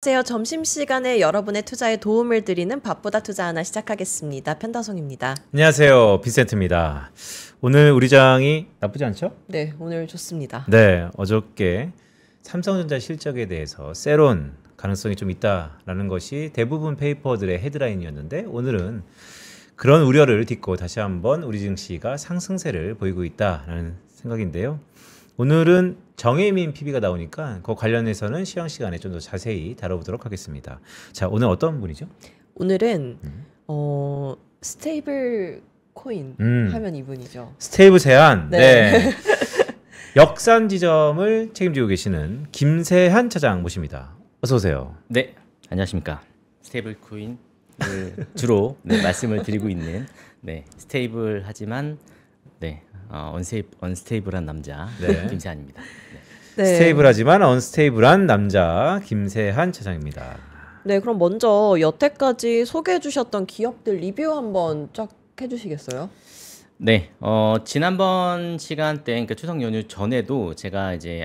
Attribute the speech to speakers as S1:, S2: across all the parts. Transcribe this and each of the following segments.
S1: 안녕하세요. 점심시간에 여러분의 투자에 도움을 드리는 밥보다 투자 하나 시작하겠습니다. 편다송입니다.
S2: 안녕하세요. 빈센트입니다. 오늘 우리 장이 나쁘지 않죠?
S1: 네, 오늘 좋습니다.
S2: 네, 어저께 삼성전자 실적에 대해서 세론 가능성이 좀 있다라는 것이 대부분 페이퍼들의 헤드라인이었는데 오늘은 그런 우려를 딛고 다시 한번 우리 증시가 상승세를 보이고 있다라는 생각인데요. 오늘은 정혜민 PB가 나오니까 그 관련해서는 시황 시간에 좀 더 자세히 다뤄보도록 하겠습니다. 자, 오늘 어떤 분이죠?
S1: 오늘은 스테이블 코인 하면 이분이죠.
S2: 스테이블 세안.
S1: 네.
S2: 네. 역산 지점을 책임지고 계시는 김세한 차장 모십니다. 어서 오세요.
S3: 네, 안녕하십니까. 스테이블 코인을 주로 말씀을 드리고 있는 스테이블하지만 언스테이블한 남자 김세한입니다.
S1: 네.
S2: 스테이블하지만 언스테이블한 남자 김세한 차장입니다.
S1: 네, 그럼 먼저 여태까지 소개해 주셨던 기업들 리뷰 한번 쫙 해주시겠어요?
S3: 네, 지난번 시간대, 그러니까 추석 연휴 전에도 제가 이제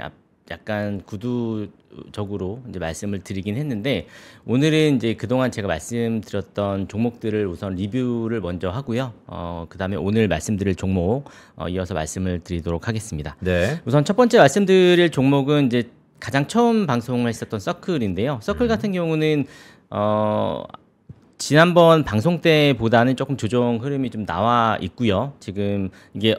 S3: 약간 구두적으로 이제 말씀을 드리긴 했는데 오늘은 이제 그동안 제가 말씀드렸던 종목들을 우선 리뷰를 먼저 하고요. 그다음에 오늘 말씀드릴 종목 이어서 말씀을 드리도록 하겠습니다.
S2: 네.
S3: 우선 첫 번째 말씀드릴 종목은 이제 가장 처음 방송을 했었던 서클인데요. 서클 같은 경우는 지난번 방송 때보다는 조금 조정 흐름이 좀 나와 있고요. 지금 이게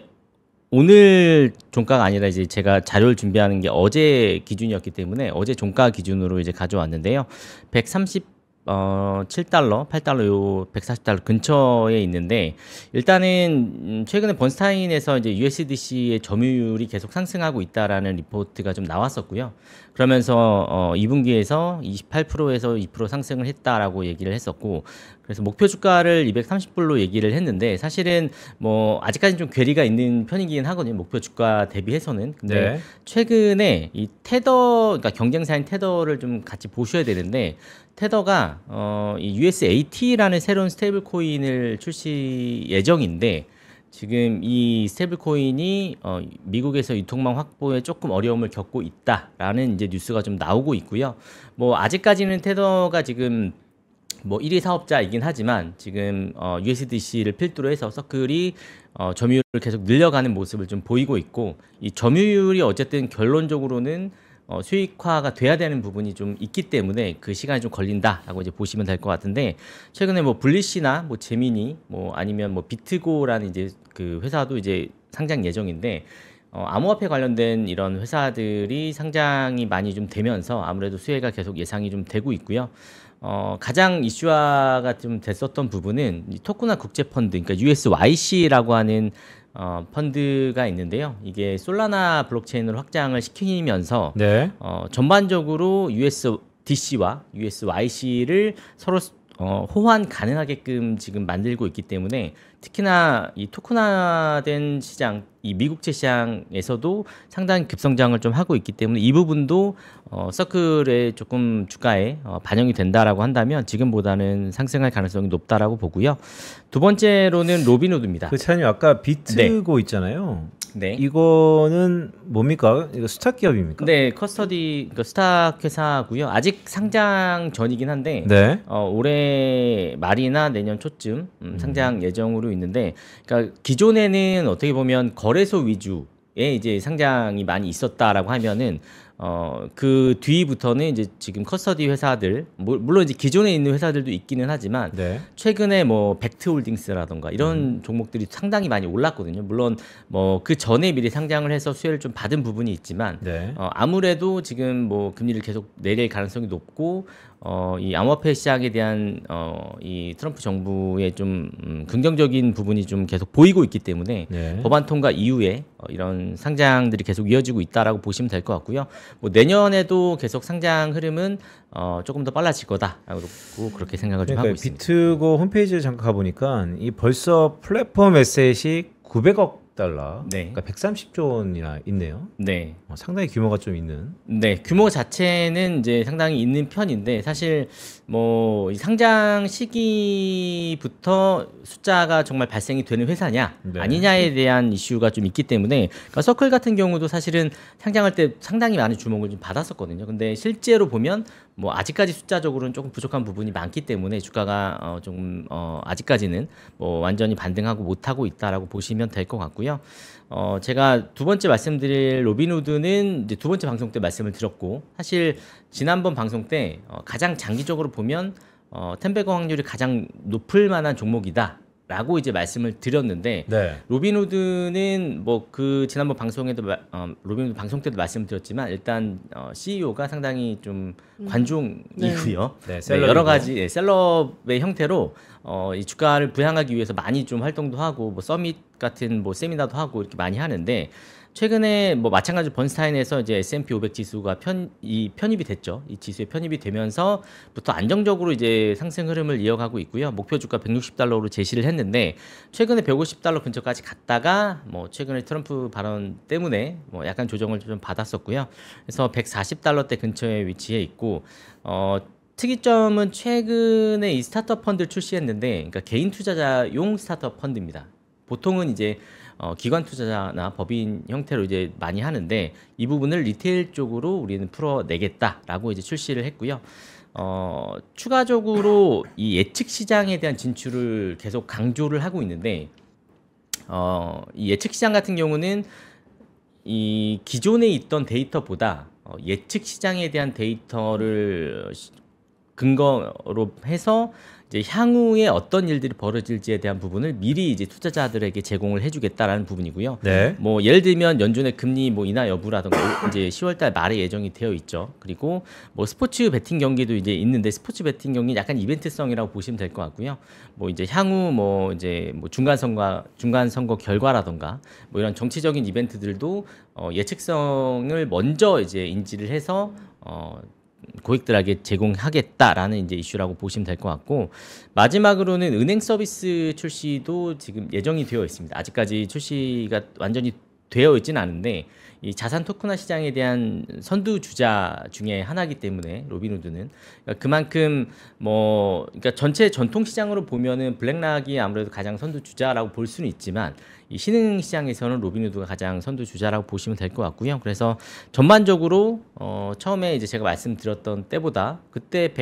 S3: 오늘 종가가 아니라 이제 제가 자료를 준비하는 게 어제 기준이었기 때문에 어제 종가 기준으로 이제 가져왔는데요. 137달러, 8달러, 요 140달러 근처에 있는데 일단은 최근에 번스타인에서 이제 USDC의 점유율이 계속 상승하고 있다라는 리포트가 좀 나왔었고요. 그러면서 2분기에서 28%에서 2% 상승을 했다라고 얘기를 했었고 그래서 목표 주가를 230불로 얘기를 했는데 사실은 뭐 아직까지는 좀 괴리가 있는 편이긴 하거든요. 목표 주가 대비해서는. 근데
S2: 네.
S3: 최근에 이 테더, 그러니까 경쟁사인 테더를 좀 같이 보셔야 되는데 테더가 이 USAT라는 새로운 스테이블 코인을 출시 예정인데 지금 이 스테이블 코인이 미국에서 유통망 확보에 조금 어려움을 겪고 있다라는 이제 뉴스가 좀 나오고 있고요. 뭐 아직까지는 테더가 지금 뭐 1위 사업자이긴 하지만 지금 USDC를 필두로 해서 서클이 점유율을 계속 늘려가는 모습을 좀 보이고 있고 이 점유율이 어쨌든 결론적으로는 수익화가 돼야 되는 부분이 좀 있기 때문에 그 시간이 좀 걸린다라고 이제 보시면 될 것 같은데 최근에 뭐 블리시나 뭐 제미니 뭐 아니면 뭐 비트고라는 이제 그 회사도 이제 상장 예정인데 암호화폐 관련된 이런 회사들이 상장이 많이 좀 되면서 아무래도 수혜가 계속 예상이 좀 되고 있고요. 가장 이슈화가 좀 됐었던 부분은 이 토쿠나 국제펀드, 그러니까 USYC라고 하는 펀드가 있는데요. 이게 솔라나 블록체인으로 확장을 시키면서
S2: 네.
S3: 전반적으로 USDC와 USYC를 서로 호환 가능하게끔 지금 만들고 있기 때문에 특히나 이 토큰화된 시장, 이 미국채 시장에서도 상당히 급성장을 좀 하고 있기 때문에 이 부분도 서클의 조금 주가에 반영이 된다라고 한다면 지금보다는 상승할 가능성이 높다라고 보고요. 두 번째로는 로빈후드입니다.
S2: 그 차장님 아까 비트고 있잖아요.
S3: 네.
S2: 이거는 뭡니까? 이거 스탁 기업입니까?
S3: 네, 커스터디 그러니까 스탁 회사고요. 아직 상장 전이긴 한데
S2: 네.
S3: 올해 말이나 내년 초쯤 상장 예정으로 있는데, 그러니까 기존에는 어떻게 보면 거래소 위주의 이제 상장이 많이 있었다라고 하면은 그 뒤부터는 이제 지금 커스터디 회사들 물론 이제 기존에 있는 회사들도 있기는 하지만
S2: 네.
S3: 최근에 뭐 벡트홀딩스라던가 이런 종목들이 상당히 많이 올랐거든요. 물론 뭐 그 전에 미리 상장을 해서 수혜를 좀 받은 부분이 있지만
S2: 네.
S3: 아무래도 지금 뭐 금리를 계속 내릴 가능성이 높고 이 암호화폐 시장에 대한 이 트럼프 정부의 좀 긍정적인 부분이 좀 계속 보이고 있기 때문에
S2: 네.
S3: 법안 통과 이후에 이런 상장들이 계속 이어지고 있다라고 보시면 될 것 같고요. 뭐 내년에도 계속 상장 흐름은 조금 더 빨라질 거다라고 그렇게 생각을 좀 하고 있습니다.
S2: 비트고 홈페이지를 잠깐 가보니까 이 벌써 플랫폼 에셋이 900억 달러,
S3: 네.
S2: 그러니까 130조 원이나 있네요.
S3: 네.
S2: 상당히 규모가 좀 있는.
S3: 네, 규모 자체는 이제 상당히 있는 편인데 사실 뭐 이 상장 시기부터 숫자가 정말 발생이 되는 회사냐
S2: 네.
S3: 아니냐에 대한 이슈가 좀 있기 때문에 그러니까 서클 같은 경우도 사실은 상장할 때 상당히 많은 주목을 좀 받았었거든요. 근데 실제로 보면 뭐 아직까지 숫자적으로는 조금 부족한 부분이 많기 때문에 주가가 조금 아직까지는 뭐 완전히 반등하고 못하고 있다라고 보시면 될 것 같고요. 제가 두 번째 말씀드릴 로빈후드는 이제 두 번째 방송 때 말씀을 드렸고, 사실 지난번 방송 때 가장 장기적으로 보면 텐베거 확률이 가장 높을 만한 종목이다라고 이제 말씀을 드렸는데,
S2: 네.
S3: 로빈후드는 뭐 그 지난번 방송에도 로빈후드 방송 때도 말씀드렸지만 일단 CEO가 상당히 좀 관종이고요.
S2: 네,
S3: 네, 여러 가지 셀럽의 형태로 이 주가를 부양하기 위해서 많이 좀 활동도 하고 뭐 서밋 같은 뭐 세미나도 하고 이렇게 많이 하는데, 최근에 뭐 마찬가지로 번스타인에서 이제 S&P 500 지수가 편입이 됐죠. 이 지수에 편입이 되면서부터 안정적으로 이제 상승 흐름을 이어가고 있고요. 목표 주가 160달러로 제시를 했는데 최근에 150달러 근처까지 갔다가 뭐 최근에 트럼프 발언 때문에 뭐 약간 조정을 좀 받았었고요. 그래서 140달러대 근처에 위치해 있고, 특이점은 최근에 이 스타트업 펀드를 출시했는데, 그러니까 개인 투자자용 스타트업 펀드입니다. 보통은 이제 기관 투자자나 법인 형태로 이제 많이 하는데, 이 부분을 리테일 쪽으로 우리는 풀어내겠다라고 이제 출시를 했고요. 추가적으로 이 예측 시장에 대한 진출을 계속 강조를 하고 있는데, 이 예측 시장 같은 경우는 이 기존에 있던 데이터보다 예측 시장에 대한 데이터를 근거로 해서 이제 향후에 어떤 일들이 벌어질지에 대한 부분을 미리 이제 투자자들에게 제공을 해주겠다라는 부분이고요.
S2: 네.
S3: 뭐 예를 들면 연준의 금리 뭐 인하 여부라든가 이제 10월달 말에 예정이 되어 있죠. 그리고 뭐 스포츠 베팅 경기도 이제 있는데, 스포츠 베팅 경기 약간 이벤트성이라고 보시면 될 것 같고요. 뭐 이제 향후 뭐 이제 뭐 중간 선거 결과라든가 뭐 이런 정치적인 이벤트들도 예측성을 먼저 이제 인지를 해서 고객들에게 제공하겠다라는 이제 이슈라고 보시면 될 것 같고, 마지막으로는 은행 서비스 출시도 지금 예정이 되어 있습니다. 아직까지 출시가 완전히 되어 있지는 않은데, 이 자산 토큰화 시장에 대한 선두 주자 중에 하나이기 때문에 로빈후드는 그러니까 그만큼 뭐 그러니까 전체 전통 시장으로 보면은 블랙락이 아무래도 가장 선두 주자라고 볼 수는 있지만, 이 신흥 시장에서는 로빈후드가 가장 선두 주자라고 보시면 될 것 같고요. 그래서 전반적으로 처음에 이제 제가 말씀드렸던 때보다 그때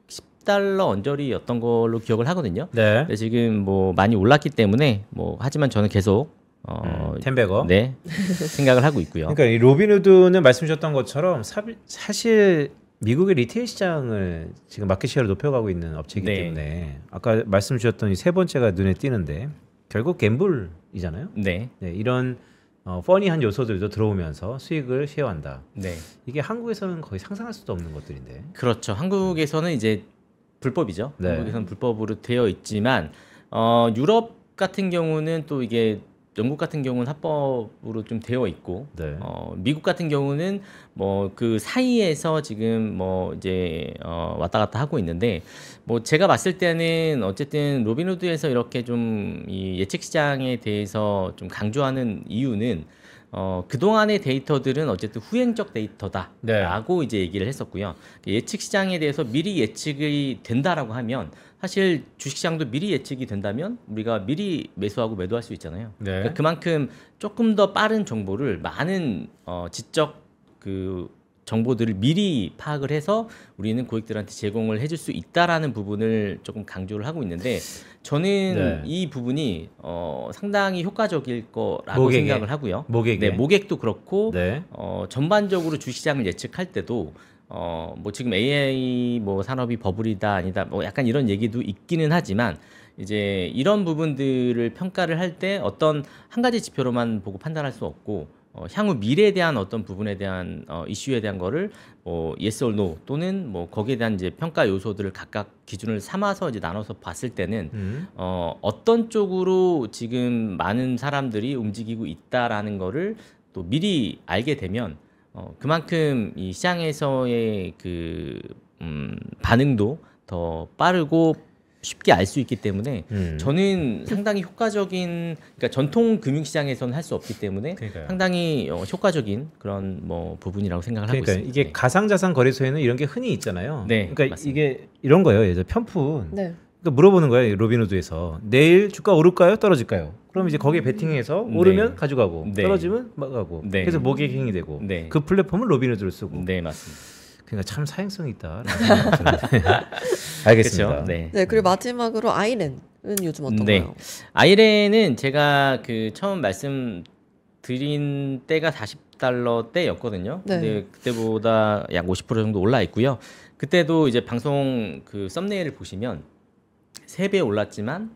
S3: 110달러 언저리였던 걸로 기억을 하거든요.
S2: 네.
S3: 근데 지금 뭐 많이 올랐기 때문에 뭐 하지만 저는 계속
S2: 텐베거.
S3: 네, 생각을 하고 있고요.
S2: 그러니까 이 로빈후드는 말씀 주셨던 것처럼 사실 미국의 리테일 시장을 지금 마켓시어를 높여가고 있는 업체이기
S3: 네.
S2: 때문에 아까 말씀 주셨던 이 세 번째가 눈에 띄는데, 결국 갬블이잖아요.
S3: 네,
S2: 네, 이런 퍼니한 요소들도 들어오면서 수익을 쉐어한다.
S3: 네,
S2: 이게 한국에서는 거의 상상할 수도 없는 것들인데.
S3: 그렇죠. 한국에서는 이제 불법이죠.
S2: 네.
S3: 한국에서는 불법으로 되어 있지만 유럽 같은 경우는 또 이게 영국 같은 경우는 합법으로 좀 되어 있고,
S2: 네.
S3: 미국 같은 경우는 뭐 그 사이에서 지금 뭐 이제 왔다 갔다 하고 있는데, 뭐 제가 봤을 때는 어쨌든 로빈후드에서 이렇게 좀 이 예측 시장에 대해서 좀 강조하는 이유는 그동안의 데이터들은 어쨌든 후행적 데이터다라고 이제 얘기를 했었고요. 예측 시장에 대해서 미리 예측이 된다라고 하면, 사실 주식시장도 미리 예측이 된다면 우리가 미리 매수하고 매도할 수 있잖아요.
S2: 네.
S3: 그러니까 그만큼 조금 더 빠른 정보를 많은 지적 그 정보들을 미리 파악을 해서 우리는 고객들한테 제공을 해줄 수 있다라는 부분을 조금 강조를 하고 있는데, 저는
S2: 네.
S3: 이 부분이 상당히 효과적일 거라고
S2: 모객에.
S3: 생각을 하고요.
S2: 모객에.
S3: 네, 모객도 그렇고
S2: 네.
S3: 전반적으로 주시장을 예측할 때도 뭐 지금 AI 뭐 산업이 버블이다 아니다 뭐 약간 이런 얘기도 있기는 하지만, 이제 이런 부분들을 평가를 할 때 어떤 한 가지 지표로만 보고 판단할 수 없고, 향후 미래에 대한 어떤 부분에 대한 이슈에 대한 거를 뭐 yes or no 또는 뭐 거기에 대한 이제 평가 요소들을 각각 기준을 삼아서 이제 나눠서 봤을 때는 어떤 쪽으로 지금 많은 사람들이 움직이고 있다라는 거를 또 미리 알게 되면 그만큼 이 시장에서의 그 반응도 더 빠르고 쉽게 알 수 있기 때문에 저는 상당히 효과적인, 그러니까 전통 금융시장에서는 할 수 없기 때문에
S2: 그러니까요.
S3: 상당히 효과적인 그런 뭐 부분이라고 생각을 하고
S2: 그러니까
S3: 있습니다.
S2: 이게
S3: 네.
S2: 가상자산 거래소에는 이런 게 흔히 있잖아요.
S3: 네,
S2: 그러니까
S3: 맞습니다.
S2: 이게 이런 거예요. 예를 들어 편푼.
S1: 네.
S2: 그러니까 물어보는 거예요. 로빈후드에서 내일 주가 오를까요? 떨어질까요? 그럼 이제 거기에 베팅해서 오르면
S3: 네.
S2: 가져가고
S3: 네.
S2: 떨어지면 막가고
S3: 네.
S2: 그래서 모객행위 되고
S3: 네.
S2: 그 플랫폼은 로빈후드를 쓰고
S3: 네, 맞습니다.
S2: 그러니까 참 사행성이 있다. 알겠습니다.
S3: 그렇죠. 네.
S1: 네, 그리고 마지막으로 아이렌은 요즘
S3: 네.
S1: 어떤가요?
S3: 아이렌은 제가 그 처음 말씀드린 때가 $40대였거든요.
S1: 네.
S3: 근데 그때보다 약 50% 정도 올라 있고요. 그때도 이제 방송 그 썸네일을 보시면 3배 올랐지만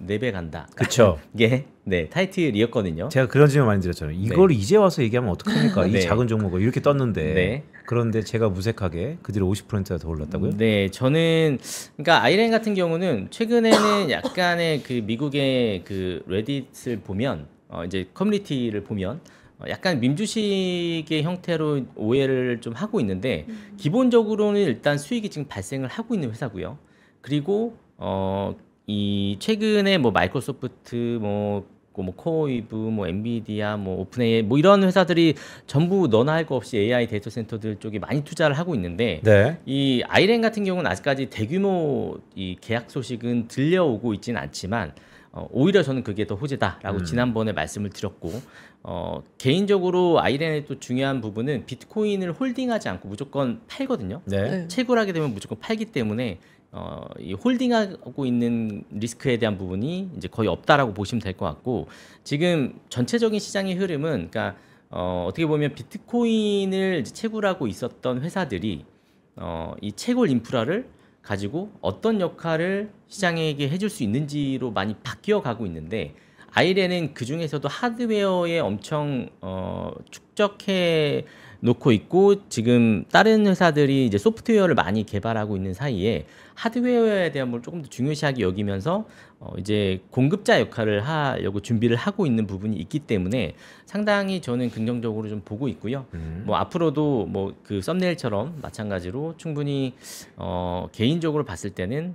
S3: 4배 간다.
S2: 그렇죠.
S3: 이게 네, 타이틀이었거든요.
S2: 제가 그런 질문 많이 드렸잖아요. 이걸 이제 와서 얘기하면 어떡합니까?
S3: 네.
S2: 이 작은 종목을 이렇게 떴는데.
S3: 네.
S2: 그런데 제가 무색하게 그대로 50%가 더 올랐다고요?
S3: 네, 저는 그러니까 아이렌 같은 경우는 최근에는 약간의 그 미국의 그 레딧을 보면 이제 커뮤니티를 보면 약간 밈주식의 형태로 오해를 좀 하고 있는데 기본적으로는 일단 수익이 지금 발생을 하고 있는 회사고요. 그리고 이 최근에 뭐 마이크로소프트 뭐 코어웨이브, 뭐 엔비디아, 뭐 오픈AI 뭐 이런 회사들이 전부 너나 할 거 없이 AI 데이터 센터들 쪽에 많이 투자를 하고 있는데
S2: 네.
S3: 이 아이렌 같은 경우는 아직까지 대규모 이 계약 소식은 들려오고 있지는 않지만 오히려 저는 그게 더 호재다라고 지난번에 말씀을 드렸고 개인적으로 아이렌의 또 중요한 부분은 비트코인을 홀딩하지 않고 무조건 팔거든요.
S2: 네.
S1: 네.
S3: 채굴 하게 되면 무조건 팔기 때문에 이 홀딩하고 있는 리스크에 대한 부분이 이제 거의 없다라고 보시면 될 것 같고 지금 전체적인 시장의 흐름은 그러니까 어떻게 보면 비트코인을 이제 채굴하고 있었던 회사들이 이 채굴 인프라를 가지고 어떤 역할을 시장에게 해줄 수 있는지로 많이 바뀌어 가고 있는데 아이렌은 그 중에서도 하드웨어에 엄청 축적해 놓고 있고 지금 다른 회사들이 이제 소프트웨어를 많이 개발하고 있는 사이에 하드웨어에 대한 걸 조금 더 중요시하게 여기면서 이제 공급자 역할을 하려고 준비를 하고 있는 부분이 있기 때문에 상당히 저는 긍정적으로 좀 보고 있고요. 뭐 앞으로도 뭐 그 썸네일처럼 마찬가지로 충분히 개인적으로 봤을 때는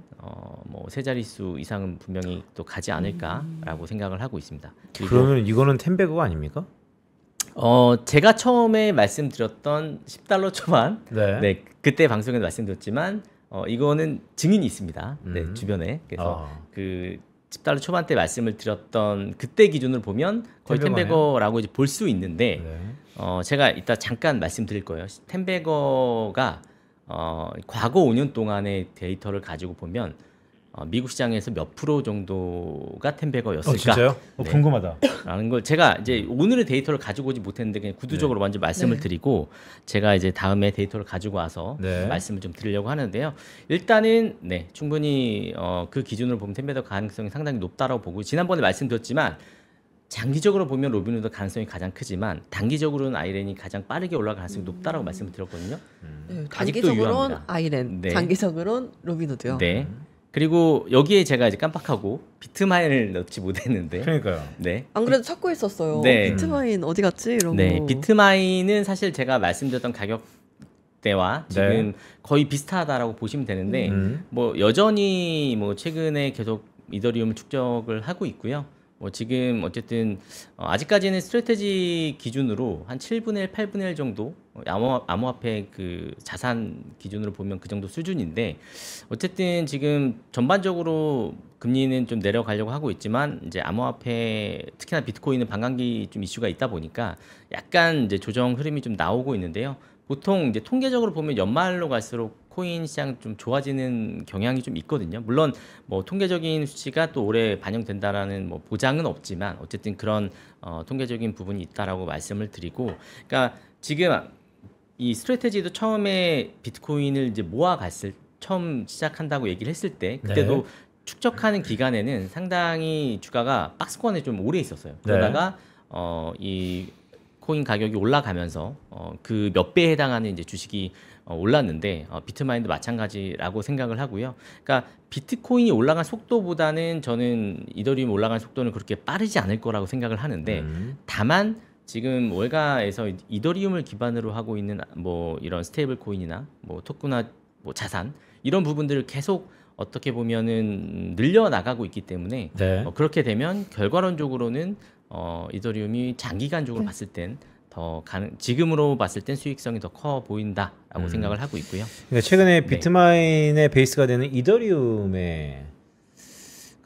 S3: 뭐 세 자릿수 이상은 분명히 또 가지 않을까라고 생각을 하고 있습니다. 그리고
S2: 그러면 이거는 텐베거가 아닙니까?
S3: 제가 처음에 말씀드렸던 $10 초반,
S2: 네.
S3: 네, 그때 방송에도 말씀드렸지만 이거는 증인이 있습니다. 네, 주변에. 그래서 그 $10 초반대 말씀을 드렸던 그때 기준으로 보면 거의
S2: 텐베거네요.
S3: 텐베거라고 이제 볼 수 있는데
S2: 네.
S3: 제가 이따 잠깐 말씀드릴 거예요. 텐베거가 과거 5년 동안의 데이터를 가지고 보면 미국 시장에서 몇 프로 정도가 텐베거였을까?
S2: 진짜요?
S3: 네.
S2: 궁금하다.
S3: 라는 걸 제가 이제 오늘의 데이터를 가지고 오지 못했는데 그냥 구두적으로 먼저 말씀을
S1: 네.
S3: 드리고 제가 이제 다음에 데이터를 가지고 와서
S2: 네.
S3: 말씀을 좀 드리려고 하는데요. 일단은 네 충분히 그 기준으로 보면 텐베거 가능성이 상당히 높다라고 보고 지난번에 말씀드렸지만 장기적으로 보면 로빈후드 가능성이 가장 크지만 단기적으로는 아이렌이 가장 빠르게 올라갈 가능성이 높다라고 말씀을 드렸거든요.
S1: 네,
S3: 아직도
S1: 단기적으로는
S3: 유효합니다.
S1: 아이렌,
S3: 네.
S1: 장기적으로는 로빈후드요.
S3: 네. 그리고 여기에 제가 이제 깜빡하고 비트마인을 넣지 못했는데
S2: 그러니까요.
S3: 네.
S1: 안 그래도 찾고 있었어요.
S3: 네.
S1: 비트마인 어디 갔지? 이러고.
S3: 네, 비트마인은 사실 제가 말씀드렸던 가격대와 지금 거의 비슷하다라고 보시면 되는데 뭐 여전히 뭐 최근에 계속 이더리움을 축적을 하고 있고요. 뭐 지금 어쨌든 아직까지는 스트래테지 기준으로 한 7분의 1, 8분의 1 정도 암호화폐 그 자산 기준으로 보면 그 정도 수준인데 어쨌든 지금 전반적으로 금리는 좀 내려가려고 하고 있지만 이제 암호화폐 특히나 비트코인은 반감기 좀 이슈가 있다 보니까 약간 이제 조정 흐름이 좀 나오고 있는데요. 보통 이제 통계적으로 보면 연말로 갈수록 코인 시장 좀 좋아지는 경향이 좀 있거든요. 물론 뭐 통계적인 수치가 또 올해 반영된다라는 뭐 보장은 없지만 어쨌든 그런 통계적인 부분이 있다라고 말씀을 드리고, 그러니까 지금 이 스트래테지도 처음에 비트코인을 이제 모아갔을 처음 시작한다고 얘기를 했을 때 그때도
S2: 네.
S3: 축적하는 기간에는 상당히 주가가 박스권에 좀 오래 있었어요. 그러다가 이 코인 가격이 올라가면서 그 몇 배에 해당하는 이제 주식이 올랐는데 비트마인도 마찬가지라고 생각을 하고요. 그러니까 비트코인이 올라간 속도보다는 저는 이더리움 올라간 속도는 그렇게 빠르지 않을 거라고 생각을 하는데 다만 지금 월가에서 이더리움을 기반으로 하고 있는 뭐 이런 스테이블 코인이나 뭐 토크나 뭐 자산 이런 부분들을 계속 어떻게 보면은 늘려 나가고 있기 때문에
S2: 네.
S3: 그렇게 되면 결과론적으로는 이더리움이 장기간적으로 봤을 땐 더 지금으로 봤을 땐 수익성이 더 커 보인다라고 생각을 하고 있고요.
S2: 그러니까 최근에 비트마인의 베이스가 되는 이더리움의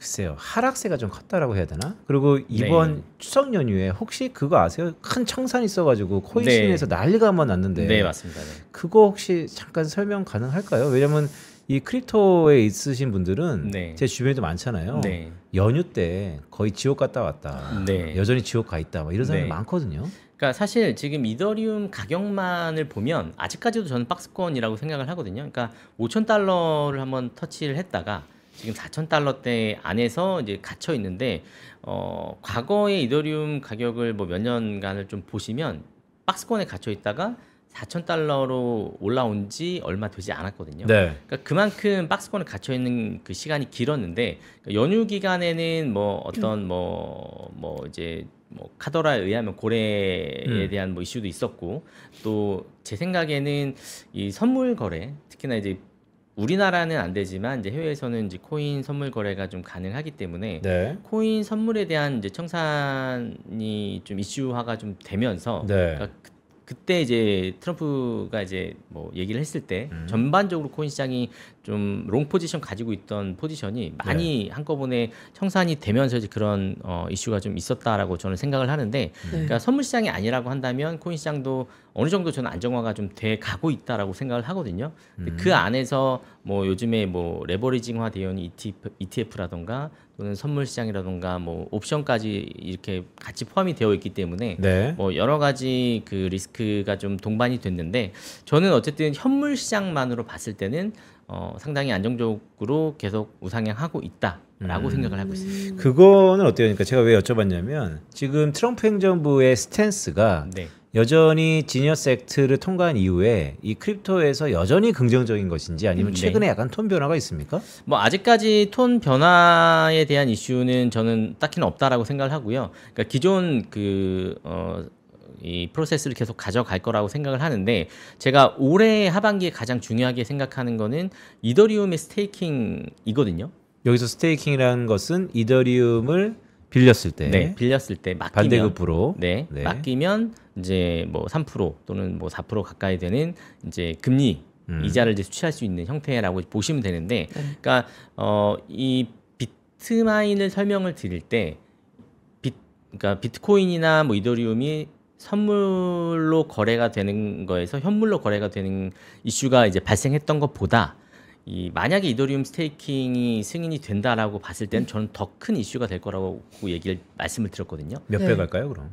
S2: 글쎄요. 하락세가 좀 컸다라고 해야 되나? 그리고 이번
S3: 네.
S2: 추석 연휴에 혹시 그거 아세요? 큰 청산 있어가지고 코인
S3: 네.
S2: 시장에서 난리가 한번 났는데
S3: 네, 맞습니다. 네.
S2: 그거 혹시 잠깐 설명 가능할까요? 왜냐면 이 크립토에 있으신 분들은
S3: 네.
S2: 제 주변에도 많잖아요.
S3: 네.
S2: 연휴 때 거의 지옥 갔다 왔다.
S3: 네.
S2: 여전히 지옥 가 있다. 막 이런 사람이
S3: 네.
S2: 많거든요.
S3: 그러니까 사실 지금 이더리움 가격만을 보면 아직까지도 저는 박스권이라고 생각을 하거든요. 그러니까 5,000달러를 한번 터치를 했다가 지금 4,000달러대 안에서 이제 갇혀 있는데 과거의 이더리움 가격을 뭐 몇 년간을 좀 보시면 박스권에 갇혀 있다가 4,000달러로 올라온 지 얼마 되지 않았거든요.
S2: 네.
S3: 그러니까 그만큼 박스권에 갇혀 있는 그 시간이 길었는데 그러니까 연휴 기간에는 뭐 어떤 뭐 이제 뭐 카더라에 의하면 고래에 대한 뭐 이슈도 있었고 또 제 생각에는 이 선물 거래 특히나 이제 우리나라는 안 되지만 이제 해외에서는 이제 코인 선물 거래가 좀 가능하기 때문에
S2: 네.
S3: 코인 선물에 대한 이제 청산이 좀 이슈화가 좀 되면서
S2: 네.
S3: 그러니까 그때 이제 트럼프가 이제 뭐 얘기를 했을 때 전반적으로 코인 시장이 좀 롱 포지션 가지고 있던 포지션이 많이 한꺼번에 청산이 되면서 이제 그런 이슈가 좀 있었다라고 저는 생각을 하는데 그러니까 선물 시장이 아니라고 한다면 코인 시장도 어느 정도 저는 안정화가 좀 돼 가고 있다라고 생각을 하거든요. 근데 그 안에서 뭐 요즘에 뭐 레버리징화 되어 있는 ETF라던가 또는 선물 시장이라던가 뭐 옵션까지 이렇게 같이 포함이 되어 있기 때문에
S2: 네.
S3: 뭐 여러 가지 그 리스크가 좀 동반이 됐는데 저는 어쨌든 현물 시장만으로 봤을 때는 상당히 안정적으로 계속 우상향하고 있다라고 생각을 하고 있습니다.
S2: 그거는 어때요? 그러니까 제가 왜 여쭤봤냐면 지금 트럼프 행정부의 스탠스가
S3: 네.
S2: 여전히 지니어스 액트를 통과한 이후에 이 크립토에서 여전히 긍정적인 것인지 아니면
S3: 네.
S2: 최근에 약간 톤 변화가 있습니까?
S3: 뭐 아직까지 톤 변화에 대한 이슈는 저는 딱히는 없다라고 생각을 하고요. 그러니까 기존 이 프로세스를 계속 가져갈 거라고 생각을 하는데 제가 올해 하반기에 가장 중요하게 생각하는 거는 이더리움의 스테이킹이거든요.
S2: 여기서 스테이킹이라는 것은 이더리움을 빌렸을 때
S3: 네, 빌렸을 때 맡기면
S2: 반대급부로
S3: 네,
S2: 네.
S3: 맡기면 이제 뭐 3% 또는 뭐 4% 가까이 되는 이제 금리 이자를 이제 수취할 수 있는 형태라고 보시면 되는데, 그러니까 이 비트마인을 설명을 드릴 때, 그러니까 비트코인이나 뭐 이더리움이 선물로 거래가 되는 거에서 현물로 거래가 되는 이슈가 이제 발생했던 것보다 만약에 이더리움 스테이킹이 승인이 된다라고 봤을 때는 저는 더 큰 이슈가 될 거라고 말씀을 드렸거든요.
S2: 몇 배
S1: 네.
S2: 갈까요, 그럼?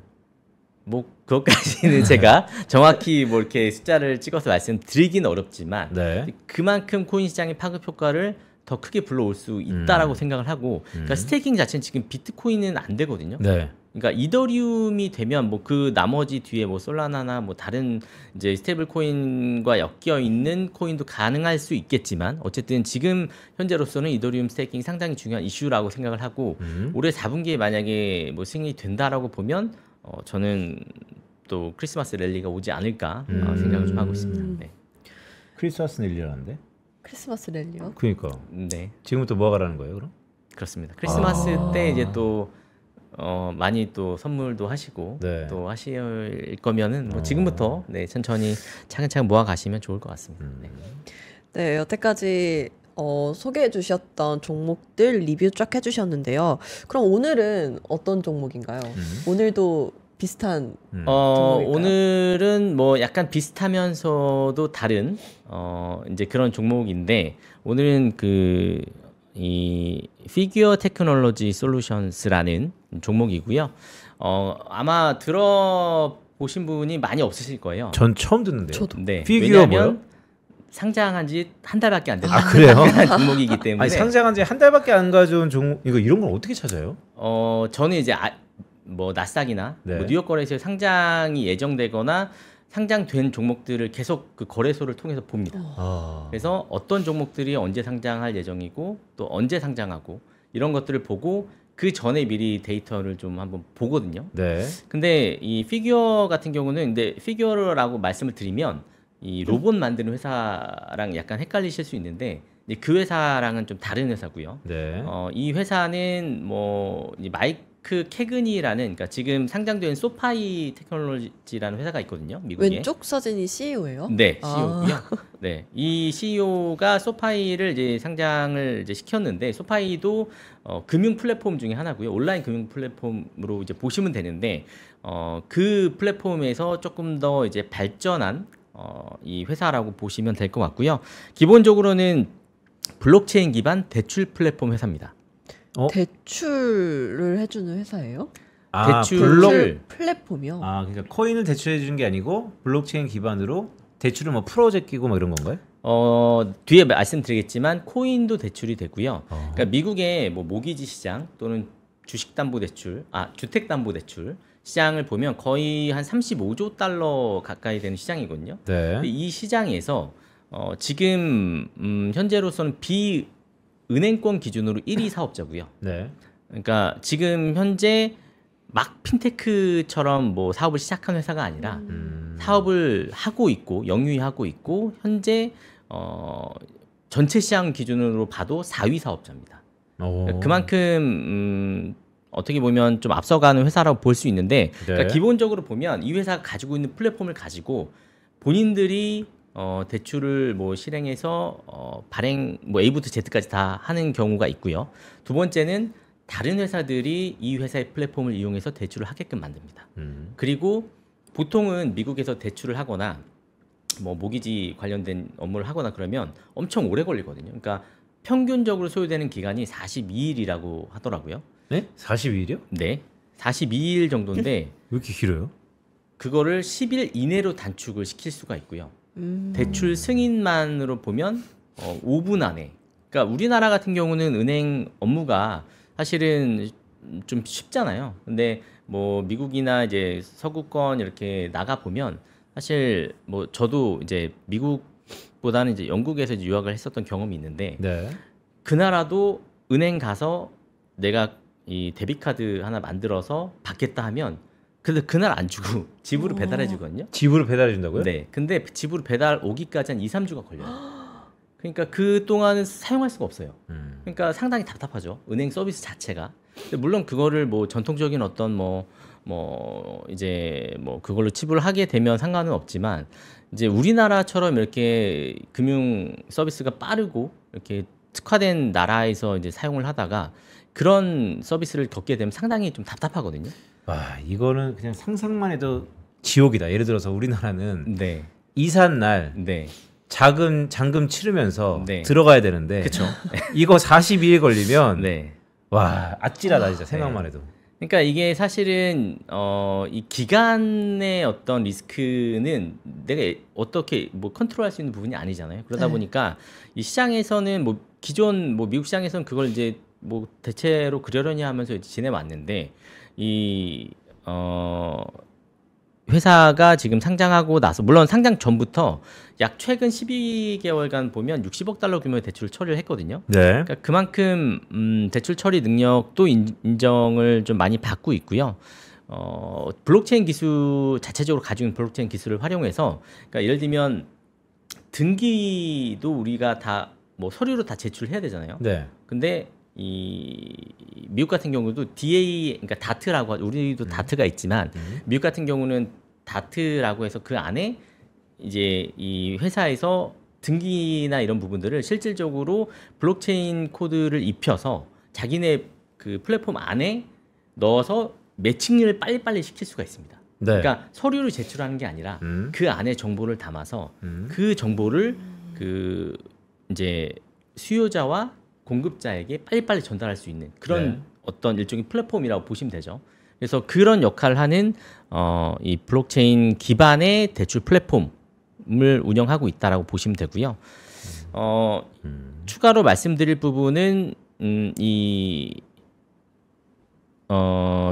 S3: 뭐 그것까지는 제가 정확히 뭐 이렇게 숫자를 찍어서 말씀드리기는 어렵지만
S2: 네.
S3: 그만큼 코인 시장의 파급 효과를 더 크게 불러올 수 있다라고 생각을 하고, 그러니까 스테이킹 자체는 지금 비트코인은 안 되거든요.
S2: 네.
S3: 그러니까 이더리움이 되면 뭐 그 나머지 뒤에 뭐 솔라나나 뭐 다른 이제 스테이블 코인과 엮여 있는 코인도 가능할 수 있겠지만 어쨌든 지금 현재로서는 이더리움 스테이킹이 상당히 중요한 이슈라고 생각을 하고 올해 4분기에 만약에 뭐 승인이 된다라고 보면 저는 또 크리스마스 랠리가 오지 않을까 생각을 좀 하고 있습니다. 네.
S2: 크리스마스 릴리라는데?
S1: 크리스마스 랠리요?
S2: 그러니까
S3: 네.
S2: 지금부터 뭐가 가라는 거예요, 그럼?
S3: 그렇습니다. 크리스마스 때 이제 또 많이 또 선물도 하시고
S2: 네.
S3: 또 하실 거면은 뭐 지금부터 네, 천천히 차근차근 모아 가시면 좋을 것 같습니다. 네.
S1: 네, 여태까지 소개해 주셨던 종목들 리뷰 쫙 해주셨는데요. 그럼 오늘은 어떤 종목인가요? 오늘도 비슷한 종목일까요?
S3: 오늘은 뭐 약간 비슷하면서도 다른 이제 그런 종목인데 오늘은 이 피규어 테크놀로지 솔루션스라는 종목이고요. 아마 들어보신 분이 많이 없으실 거예요.
S2: 전 처음 듣는데요.
S1: 저도.
S3: 네.
S2: 피규어
S3: 왜냐하면
S2: 뭐요?
S3: 상장한 지 한 달밖에 안
S2: 아,
S3: 됐다.
S2: 그래요?
S3: 종목이기 때문에
S2: 아니 상장한 지 한 달밖에 안 가져온 종목 이런 걸 어떻게 찾아요?
S3: 저는 이제 뭐 나스닥이나
S2: 네.
S3: 뭐 뉴욕 거래소에 상장이 예정되거나 상장된 종목들을 계속 그 거래소를 통해서 봅니다.
S2: 아.
S3: 그래서 어떤 종목들이 언제 상장할 예정이고 또 언제 상장하고 이런 것들을 보고 그 전에 미리 데이터를 좀 한번 보거든요.
S2: 네.
S3: 근데 이 피규어 같은 경우는 근데 피규어라고 말씀을 드리면 이 로봇 만드는 회사랑 약간 헷갈리실 수 있는데 이제 그 회사랑은 좀 다른 회사고요.
S2: 네.
S3: 이 회사는 뭐 이 캐그니라는 그러니까 지금 상장된 소파이 테크놀로지라는 회사가 있거든요. 미국에.
S1: 왼쪽 사진이 CEO예요?
S3: 네, CEO고요. 네, 이 CEO가 소파이를 이제 상장을 이제 시켰는데 소파이도 금융 플랫폼 중에 하나고요. 온라인 금융 플랫폼으로 이제 보시면 되는데 그 플랫폼에서 조금 더 이제 발전한 이 회사라고 보시면 될 것 같고요. 기본적으로는 블록체인 기반 대출 플랫폼 회사입니다.
S1: 대출을 해주는 회사예요?
S3: 대출
S1: 플랫폼이요?
S2: 그러니까 코인을 대출해 주는 게 아니고 블록체인 기반으로 대출을 뭐 풀어제 끼고 뭐 이런 건가요?
S3: 뒤에 말씀드리겠지만 코인도 대출이 되고요. 그러니까 미국의 뭐 모기지 시장 또는 주식담보대출, 주택담보대출 시장을 보면 거의 한 35조 달러 가까이 되는 시장이거든요.
S2: 네.
S3: 이 시장에서 지금 현재로서는 비은행권 기준으로 1위 사업자고요.
S2: 네.
S3: 그러니까 지금 현재 막 핀테크처럼 뭐 사업을 시작한 회사가 아니라 사업을 하고 있고 영위하고 있고 현재 전체 시장 기준으로 봐도 4위 사업자입니다. 그만큼 어떻게 보면 좀 앞서가는 회사라고 볼 수 있는데 그러니까 기본적으로 보면 이 회사가 가지고 있는 플랫폼을 가지고 본인들이 대출을 뭐 실행해서 발행 뭐 A부터 Z까지 다 하는 경우가 있고요. 두 번째는 다른 회사들이 이 회사의 플랫폼을 이용해서 대출을 하게끔 만듭니다. 그리고 보통은 미국에서 대출을 하거나 뭐 모기지 관련된 업무를 하거나 그러면 엄청 오래 걸리거든요. 그러니까 평균적으로 소요되는 기간이 42일이라고 하더라고요.
S2: 네? 42일이요?
S3: 네. 42일 정도인데
S2: 왜 이렇게 길어요?
S3: 그거를 10일 이내로 단축을 시킬 수가 있고요. 대출 승인만으로 보면 5분 안에. 그러니까 우리나라 같은 경우는 은행 업무가 사실은 좀 쉽잖아요. 근데 뭐 미국이나 이제 서구권 이렇게 나가 보면 사실 뭐 저도 이제 미국보다는 이제 영국에서 이제 유학을 했었던 경험이 있는데 그 나라도 은행 가서 내가 이 데비카드 하나 만들어서 받겠다 하면 근데 그날 안 주고 집으로 배달해 주거든요.
S2: 집으로 배달해 준다고요?
S3: 네. 근데 집으로 배달 오기까지 한 2, 3주가 걸려요. 그러니까 그 동안은 사용할 수가 없어요. 그러니까 상당히 답답하죠. 은행 서비스 자체가. 근데 물론 그거를 뭐 전통적인 어떤 뭐 이제 뭐 그걸로 지불을 하게 되면 상관은 없지만 이제 우리나라처럼 이렇게 금융 서비스가 빠르고 이렇게 특화된 나라에서 이제 사용을 하다가 그런 서비스를 겪게 되면 상당히 좀 답답하거든요.
S2: 와, 이거는 그냥 상상만 해도 지옥이다. 예를 들어서 우리나라는
S3: 네.
S2: 이삿 날
S3: 네.
S2: 잔금 치르면서
S3: 네.
S2: 들어가야 되는데
S3: 그쵸.
S2: 이거 42일 걸리면
S3: 네.
S2: 와, 아찔하다 진짜 생각만 해도.
S3: 그러니까 이게 사실은 이 기간의 어떤 리스크는 내가 어떻게 뭐 컨트롤할 수 있는 부분이 아니잖아요. 그러다 보니까 이 시장에서는 뭐 기존 뭐 미국 시장에서는 그걸 이제 뭐 대체로 그러려니 하면서 이제 지내왔는데 이 회사가 지금 상장하고 나서 물론 상장 전부터 약 최근 12개월간 보면 60억 달러 규모의 대출을 처리를 했거든요.
S2: 네.
S3: 그러니까 그만큼 대출 처리 능력도 인정을 좀 많이 받고 있고요. 블록체인 기술 자체적으로 가지고 있는 블록체인 기술을 활용해서 그러니까 예를 들면 등기도 우리가 다 뭐 서류로 다 제출해야 되잖아요.
S2: 네.
S3: 근데 이 미국 같은 경우도 DA 그러니까 다트라고 우리도 다트가 있지만 미국 같은 경우는 다트라고 해서 그 안에 이제 이 회사에서 등기나 이런 부분들을 실질적으로 블록체인 코드를 입혀서 자기네 그 플랫폼 안에 넣어서 매칭을 빨리빨리 시킬 수가 있습니다.
S2: 네.
S3: 그러니까 서류를 제출하는 게 아니라 그 안에 정보를 담아서 그 정보를 그 이제 수요자와 공급자에게 빨리빨리 전달할 수 있는 그런 어떤 일종의 플랫폼이라고 보시면 되죠. 그래서 그런 역할을 하는 이 블록체인 기반의 대출 플랫폼을 운영하고 있다라고 보시면 되고요. 추가로 말씀드릴 부분은 이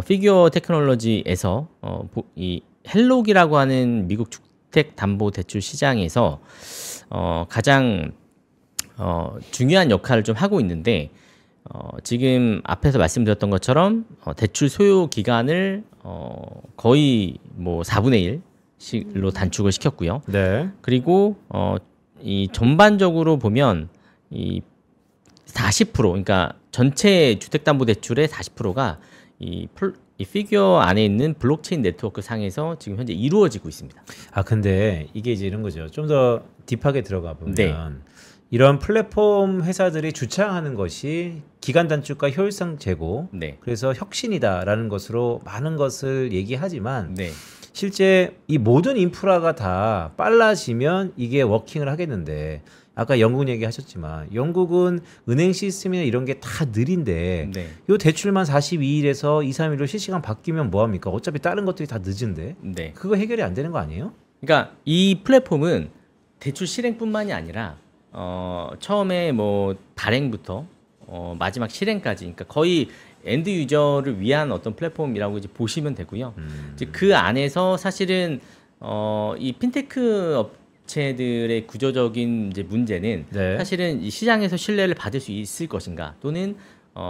S3: 피규어 테크놀로지에서 이 헬록이라고 하는 미국 주택담보대출 시장에서 가장 중요한 역할을 좀 하고 있는데 지금 앞에서 말씀드렸던 것처럼 대출 소요 기간을 거의 뭐 4분의 1로 단축을 시켰고요.
S2: 네.
S3: 그리고 이 전반적으로 보면 이 40% 그러니까 전체 주택담보대출의 40%가 이 피규어 안에 있는 블록체인 네트워크 상에서 지금 현재 이루어지고 있습니다.
S2: 아 근데 이게 이제 이런 거죠. 좀 더 딥하게 들어가 보면
S3: 네.
S2: 이런 플랫폼 회사들이 주창하는 것이 기간 단축과 효율성 제고,
S3: 네.
S2: 그래서 혁신이다라는 것으로 많은 것을 얘기하지만
S3: 네.
S2: 실제 이 모든 인프라가 다 빨라지면 이게 워킹을 하겠는데, 아까 영국 얘기하셨지만 영국은 은행 시스템이나 이런 게 다 느린데
S3: 네.
S2: 요 대출만 42일에서 2, 3일로 실시간 바뀌면 뭐 합니까? 어차피 다른 것들이 다 늦은데
S3: 네.
S2: 그거 해결이 안 되는 거 아니에요?
S3: 그러니까 이 플랫폼은 대출 실행뿐만이 아니라 처음에 뭐 발행부터 마지막 실행까지, 그러니까 거의 엔드 유저를 위한 어떤 플랫폼이라고 이제 보시면 되고요. 이제 그 안에서 사실은 이 핀테크 업체들의 구조적인 이제 문제는
S2: 네.
S3: 사실은 이 시장에서 신뢰를 받을 수 있을 것인가, 또는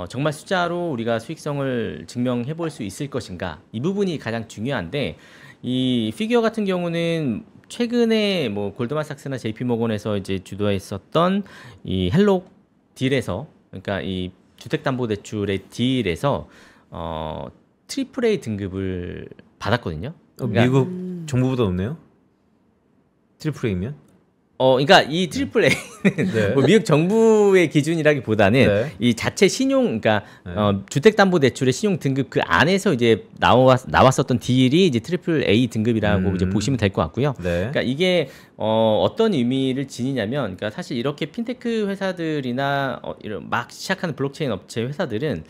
S3: 정말 숫자로 우리가 수익성을 증명해 볼 수 있을 것인가, 이 부분이 가장 중요한데, 이 피규어 같은 경우는 최근에 뭐 골드만삭스나 JP모건에서 이제 주도했었던 이 헬로 딜에서, 그러니까 이 주택담보대출의 딜에서 트리플 A 등급을 받았거든요. 그러니까,
S2: 미국 정부보다 높네요. 트리플 A면?
S3: 그러니까 이 트리플 A는
S2: 네.
S3: 뭐 미국 정부의 기준이라기보다는
S2: 네.
S3: 이 자체 신용, 그러니까
S2: 네.
S3: 주택담보대출의 신용 등급 그 안에서 이제 나왔었던 딜이 이제 트리플 A 등급이라고 이제 보시면 될 것 같고요.
S2: 네.
S3: 그러니까 이게 어떤 의미를 지니냐면, 그러니까 사실 이렇게 핀테크 회사들이나 이런 막 시작하는 블록체인 업체 회사들은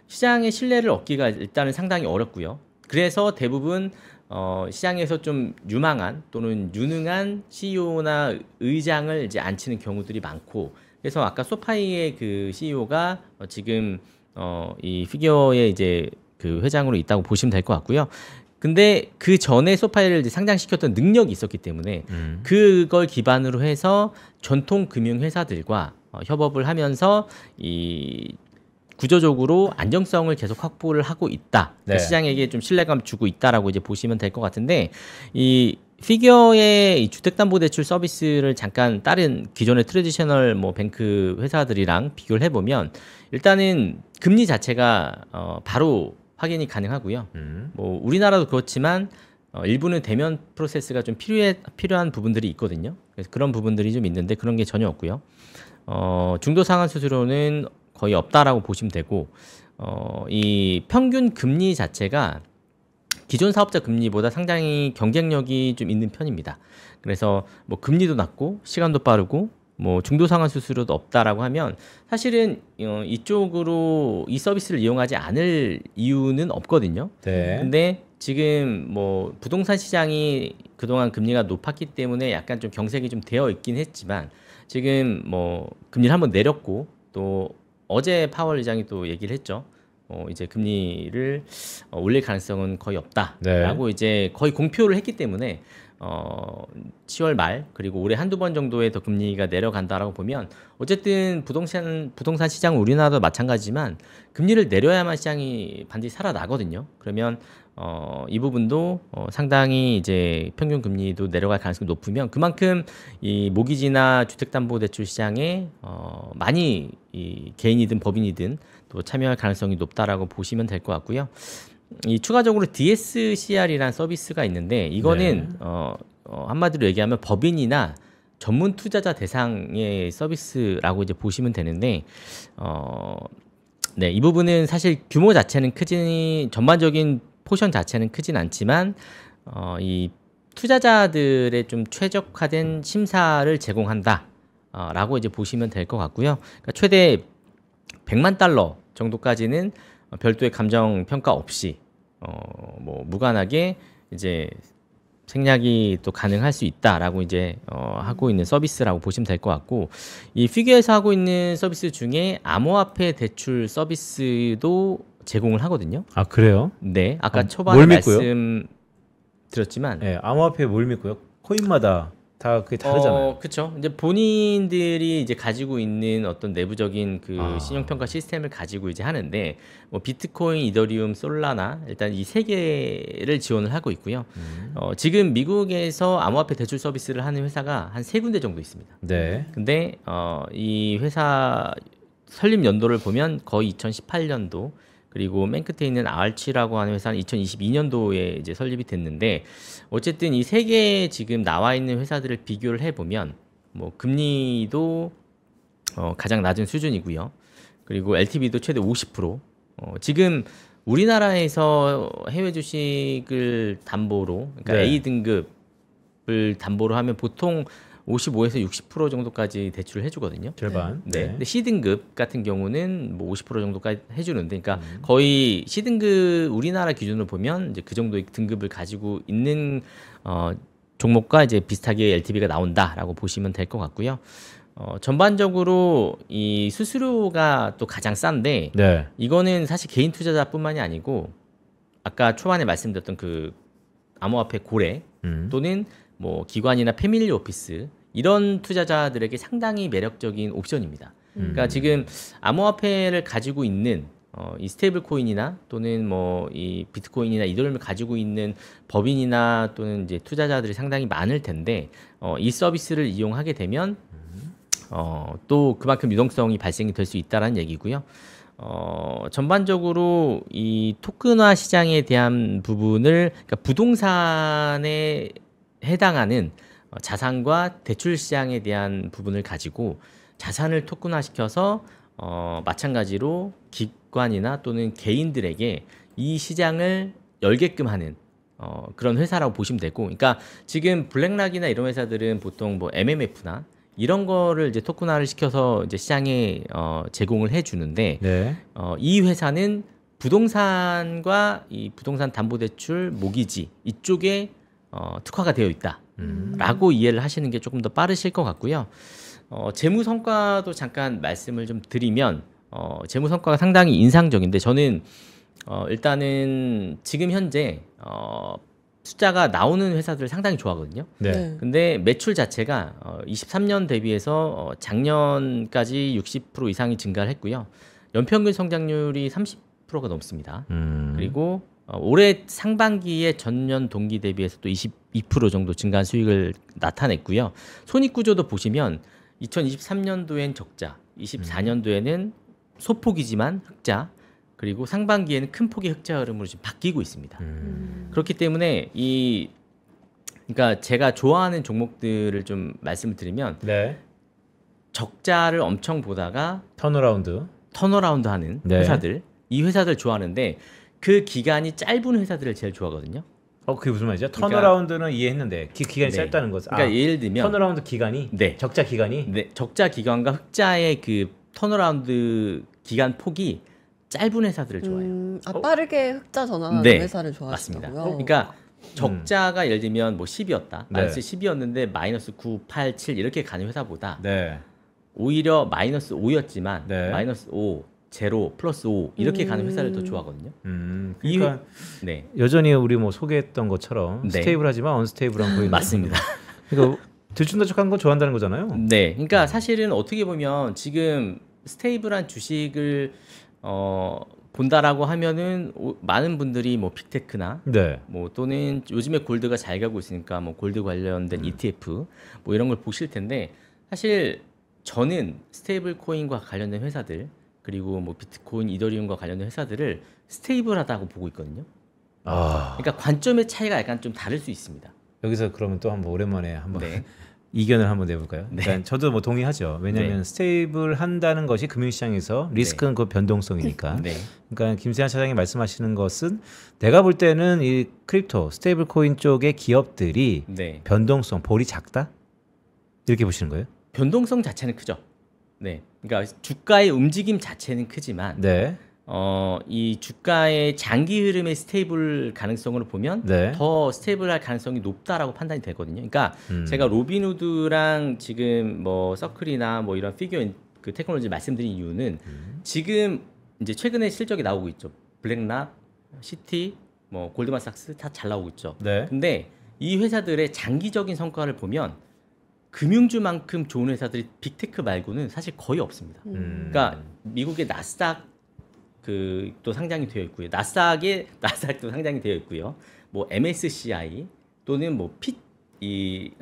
S3: 시장의 신뢰를 얻기가 일단은 상당히 어렵고요. 그래서 대부분 시장에서 좀 유망한 또는 유능한 CEO나 의장을 이제 앉히는 경우들이 많고, 그래서 아까 소파이의 그 CEO가 지금 이 피규어의 이제 그 회장으로 있다고 보시면 될 것 같고요. 근데 그 전에 소파이를 이제 상장시켰던 능력이 있었기 때문에 그걸 기반으로 해서 전통 금융 회사들과 협업을 하면서 이 구조적으로 안정성을 계속 확보를 하고 있다.
S2: 네.
S3: 시장에게 좀 신뢰감 주고 있다라고 이제 보시면 될 것 같은데, 이 피규어의 이 주택담보대출 서비스를 잠깐 다른 기존의 트래디셔널 뭐 뱅크 회사들이랑 비교를 해보면, 일단은 금리 자체가 바로 확인이 가능하고요. 뭐 우리나라도 그렇지만 일부는 대면 프로세스가 좀 필요한 부분들이 있거든요. 그래서 그런 부분들이 좀 있는데 그런 게 전혀 없고요. 중도 상환 수수료는 거의 없다라고 보시면 되고, 이 평균 금리 자체가 기존 사업자 금리보다 상당히 경쟁력이 좀 있는 편입니다. 그래서 뭐 금리도 낮고 시간도 빠르고 뭐 중도 상환 수수료도 없다라고 하면 사실은 이쪽으로 이 서비스를 이용하지 않을 이유는 없거든요.
S2: 네.
S3: 근데 지금 뭐 부동산 시장이 그동안 금리가 높았기 때문에 약간 좀 경색이 좀 되어 있긴 했지만, 지금 뭐 금리를 한번 내렸고, 또 어제 파월 의장이 또 얘기를 했죠. 이제 금리를 올릴 가능성은 거의 없다라고
S2: 네.
S3: 이제 거의 공표를 했기 때문에 10월 말 그리고 올해 한두 번 정도의 더 금리가 내려간다라고 보면, 어쨌든 부동산 시장은 우리나라도 마찬가지지만 금리를 내려야만 시장이 반드시 살아나거든요. 그러면 이 부분도 상당히 이제 평균 금리도 내려갈 가능성이 높으면, 그만큼 이 모기지나 주택담보대출 시장에 많이 이 개인이든 법인이든 또 참여할 가능성이 높다라고 보시면 될 것 같고요. 이 추가적으로 DSCR이라는 서비스가 있는데, 이거는 한마디로 얘기하면 법인이나 전문 투자자 대상의 서비스라고 이제 보시면 되는데, 네, 이 부분은 사실 규모 자체는 전반적인 포션 자체는 크진 않지만 이 투자자들의 좀 최적화된 심사를 제공한다라고 이제 보시면 될 것 같고요. 그러니까 최대 100만 달러 정도까지는 별도의 감정 평가 없이 뭐 무관하게 이제 생략이 또 가능할 수 있다라고 이제 하고 있는 서비스라고 보시면 될 것 같고, 이 피규어에서 하고 있는 서비스 중에 암호화폐 대출 서비스도 제공을 하거든요.
S2: 아 그래요?
S3: 네, 아까
S2: 뭘
S3: 초반에
S2: 믿고요?
S3: 말씀드렸지만,
S2: 네, 암호화폐 뭘 믿고요? 코인마다 다 그게 다르잖아요.
S3: 그렇죠. 이제 본인들이 이제 가지고 있는 어떤 내부적인 그
S2: 아.
S3: 신용평가 시스템을 가지고 이제 하는데, 뭐 비트코인, 이더리움, 솔라나 일단 이 세 개를 지원을 하고 있고요. 지금 미국에서 암호화폐 대출 서비스를 하는 회사가 한 3군데 정도 있습니다.
S2: 네.
S3: 근데 이 회사 설립 연도를 보면 거의 2018년도, 그리고 맨 끝에 있는 아알치라고 하는 회사는 2022년도에 이제 설립이 됐는데 어쨌든 이 세 개 지금 나와 있는 회사들을 비교를 해보면 뭐 금리도 가장 낮은 수준이고요. 그리고 LTV도 최대 50%. 지금 우리나라에서 해외 주식을 담보로, 그러니까
S2: 네.
S3: A 등급을 담보로 하면 보통 55에서 60% 정도까지 대출을 해주거든요.
S2: 절반.
S3: 네. 근데 C 등급 같은 경우는 뭐 50% 정도까지 해주는데, 그러니까 거의 C 등급 우리나라 기준으로 보면 이제 그 정도의 등급을 가지고 있는 종목과 이제 비슷하게 LTV가 나온다라고 보시면 될 것 같고요. 전반적으로 이 수수료가 또 가장 싼데
S2: 네.
S3: 이거는 사실 개인 투자자뿐만이 아니고 아까 초반에 말씀드렸던 그 암호화폐 고래 또는 뭐 기관이나 패밀리 오피스 이런 투자자들에게 상당히 매력적인 옵션입니다. 그러니까 지금 암호화폐를 가지고 있는 이 스테이블 코인이나 또는 뭐 이 비트코인이나 이더리움을 가지고 있는 법인이나 또는 이제 투자자들이 상당히 많을 텐데 이 서비스를 이용하게 되면 또 그만큼 유동성이 발생이 될 수 있다라는 얘기고요. 전반적으로 이 토큰화 시장에 대한 부분을 그러니까 부동산에 해당하는 자산과 대출 시장에 대한 부분을 가지고 자산을 토큰화시켜서 마찬가지로 기관이나 또는 개인들에게 이 시장을 열게끔 하는 그런 회사라고 보시면 되고, 그러니까 지금 블랙락이나 이런 회사들은 보통 뭐 MMF나 이런 거를 이제 토큰화를 시켜서 이제 시장에 제공을 해주는데
S2: 네.
S3: 이 회사는 부동산과 이 부동산 담보대출 모기지 이쪽에 특화가 되어 있다라고 이해를 하시는 게 조금 더 빠르실 것 같고요. 재무 성과도 잠깐 말씀을 좀 드리면 재무 성과가 상당히 인상적인데 저는 일단은 지금 현재 숫자가 나오는 회사들을 상당히 좋아하거든요.
S2: 네.
S3: 근데 매출 자체가 23년 대비해서 작년까지 60% 이상이 증가를 했고요. 연평균 성장률이 30%가 넘습니다. 그리고 올해 상반기에 전년 동기 대비해서 또 22% 정도 증가한 수익을 나타냈고요. 손익 구조도 보시면 2023년도엔 적자, 24년도에는 소폭이지만 흑자, 그리고 상반기에는 큰 폭의 흑자 흐름으로 지금 바뀌고 있습니다. 그렇기 때문에 그러니까 제가 좋아하는 종목들을 좀 말씀을 드리면
S2: 네.
S3: 적자를 엄청 보다가
S2: 턴어라운드
S3: 하는 회사들, 이 회사들 좋아하는데 그 기간이 짧은 회사들을 제일 좋아하거든요.
S2: 그게 무슨 말이죠?
S3: 그러니까,
S2: 턴어라운드는 이해했는데 기간이
S3: 네.
S2: 짧다는 것은
S3: 그러니까 예를 들면
S2: 턴어라운드 기간이
S3: 네.
S2: 적자 기간이
S3: 네, 적자 기간과 흑자의 그 턴어라운드 기간 폭이 짧은 회사들을 좋아해요.
S1: 빠르게 흑자 전환하는
S3: 네,
S1: 회사를
S3: 맞습니다.
S1: 좋아하시고요.
S3: 그러니까 적자가 예를 들면 뭐 10이었다.
S2: 네.
S3: 마이너스 10이었는데 마이너스 9, 8, 7 이렇게 가는 회사보다
S2: 네.
S3: 오히려 마이너스 5였지만
S2: 네.
S3: 마이너스 5, 제로, 플러스 5 이렇게 가는 회사를 더 좋아하거든요.
S2: 그러니까
S3: 네.
S2: 여전히 우리 뭐 소개했던 것처럼
S3: 네.
S2: 스테이블하지만 언스테이블한 코인
S3: 맞습니다.
S2: 그러니까 들쭉날쭉한 건 좋아한다는 거잖아요.
S3: 네, 그러니까 사실은 어떻게 보면 지금 스테이블한 주식을 본다라고 하면은 많은 분들이 뭐 빅테크나
S2: 네.
S3: 뭐 또는 요즘에 골드가 잘 가고 있으니까 뭐 골드 관련된 ETF 뭐 이런 걸 보실 텐데 사실 저는 스테이블 코인과 관련된 회사들 그리고 뭐 비트코인, 이더리움과 관련된 회사들을 스테이블하다고 보고 있거든요. 그러니까 관점의 차이가 약간 좀 다를 수 있습니다.
S2: 여기서 그러면 또 한번 오랜만에 한번
S3: 네.
S2: 이견을 한번 내볼까요?
S3: 네.
S2: 그러니까 저도 뭐 동의하죠. 왜냐하면
S3: 네.
S2: 스테이블 한다는 것이 금융시장에서 리스크는 그 변동성이니까.
S3: 네.
S2: 그러니까 김세환 차장이 말씀하시는 것은 내가 볼 때는 이 크립토, 스테이블 코인 쪽의 기업들이
S3: 네.
S2: 변동성, 볼이 작다? 이렇게 보시는 거예요?
S3: 변동성 자체는 크죠. 네. 그러니까 주가의 움직임 자체는 크지만
S2: 네.
S3: 이 주가의 장기 흐름의 스테이블 가능성으로 보면
S2: 네.
S3: 더 스테이블할 가능성이 높다라고 판단이 되거든요. 그러니까 제가 로빈후드랑 지금 뭐 서클이나 뭐 이런 피규어 그 테크놀로지 말씀드린 이유는 지금 이제 최근에 실적이 나오고 있죠. 블랙락, 시티, 뭐 골드만삭스 다 잘 나오고 있죠.
S2: 네.
S3: 근데 이 회사들의 장기적인 성과를 보면 금융주만큼 좋은 회사들이 빅테크 말고는 사실 거의 없습니다. 그러니까 미국의 나스닥 또 상장이 되어 있고요. 나스닥도 상장이 되어 있고요. 뭐 MSCI 또는 뭐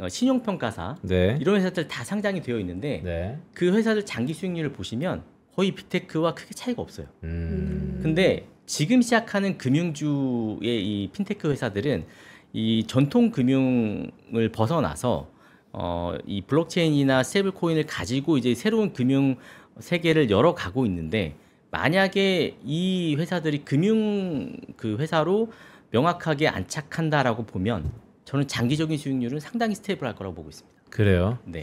S3: 신용평가사
S2: 네.
S3: 이런 회사들 다 상장이 되어 있는데
S2: 네.
S3: 그 회사들 장기 수익률을 보시면 거의 빅테크와 크게 차이가 없어요. 근데 지금 시작하는 금융주의 이 핀테크 회사들은 이 전통 금융을 벗어나서 이 블록체인이나 스테이블 코인을 가지고 이제 새로운 금융 세계를 열어가고 있는데, 만약에 이 회사들이 금융 그 회사로 명확하게 안착한다라고 보면 저는 장기적인 수익률은 상당히 스테이블할 거라고 보고 있습니다.
S2: 그래요.
S3: 네.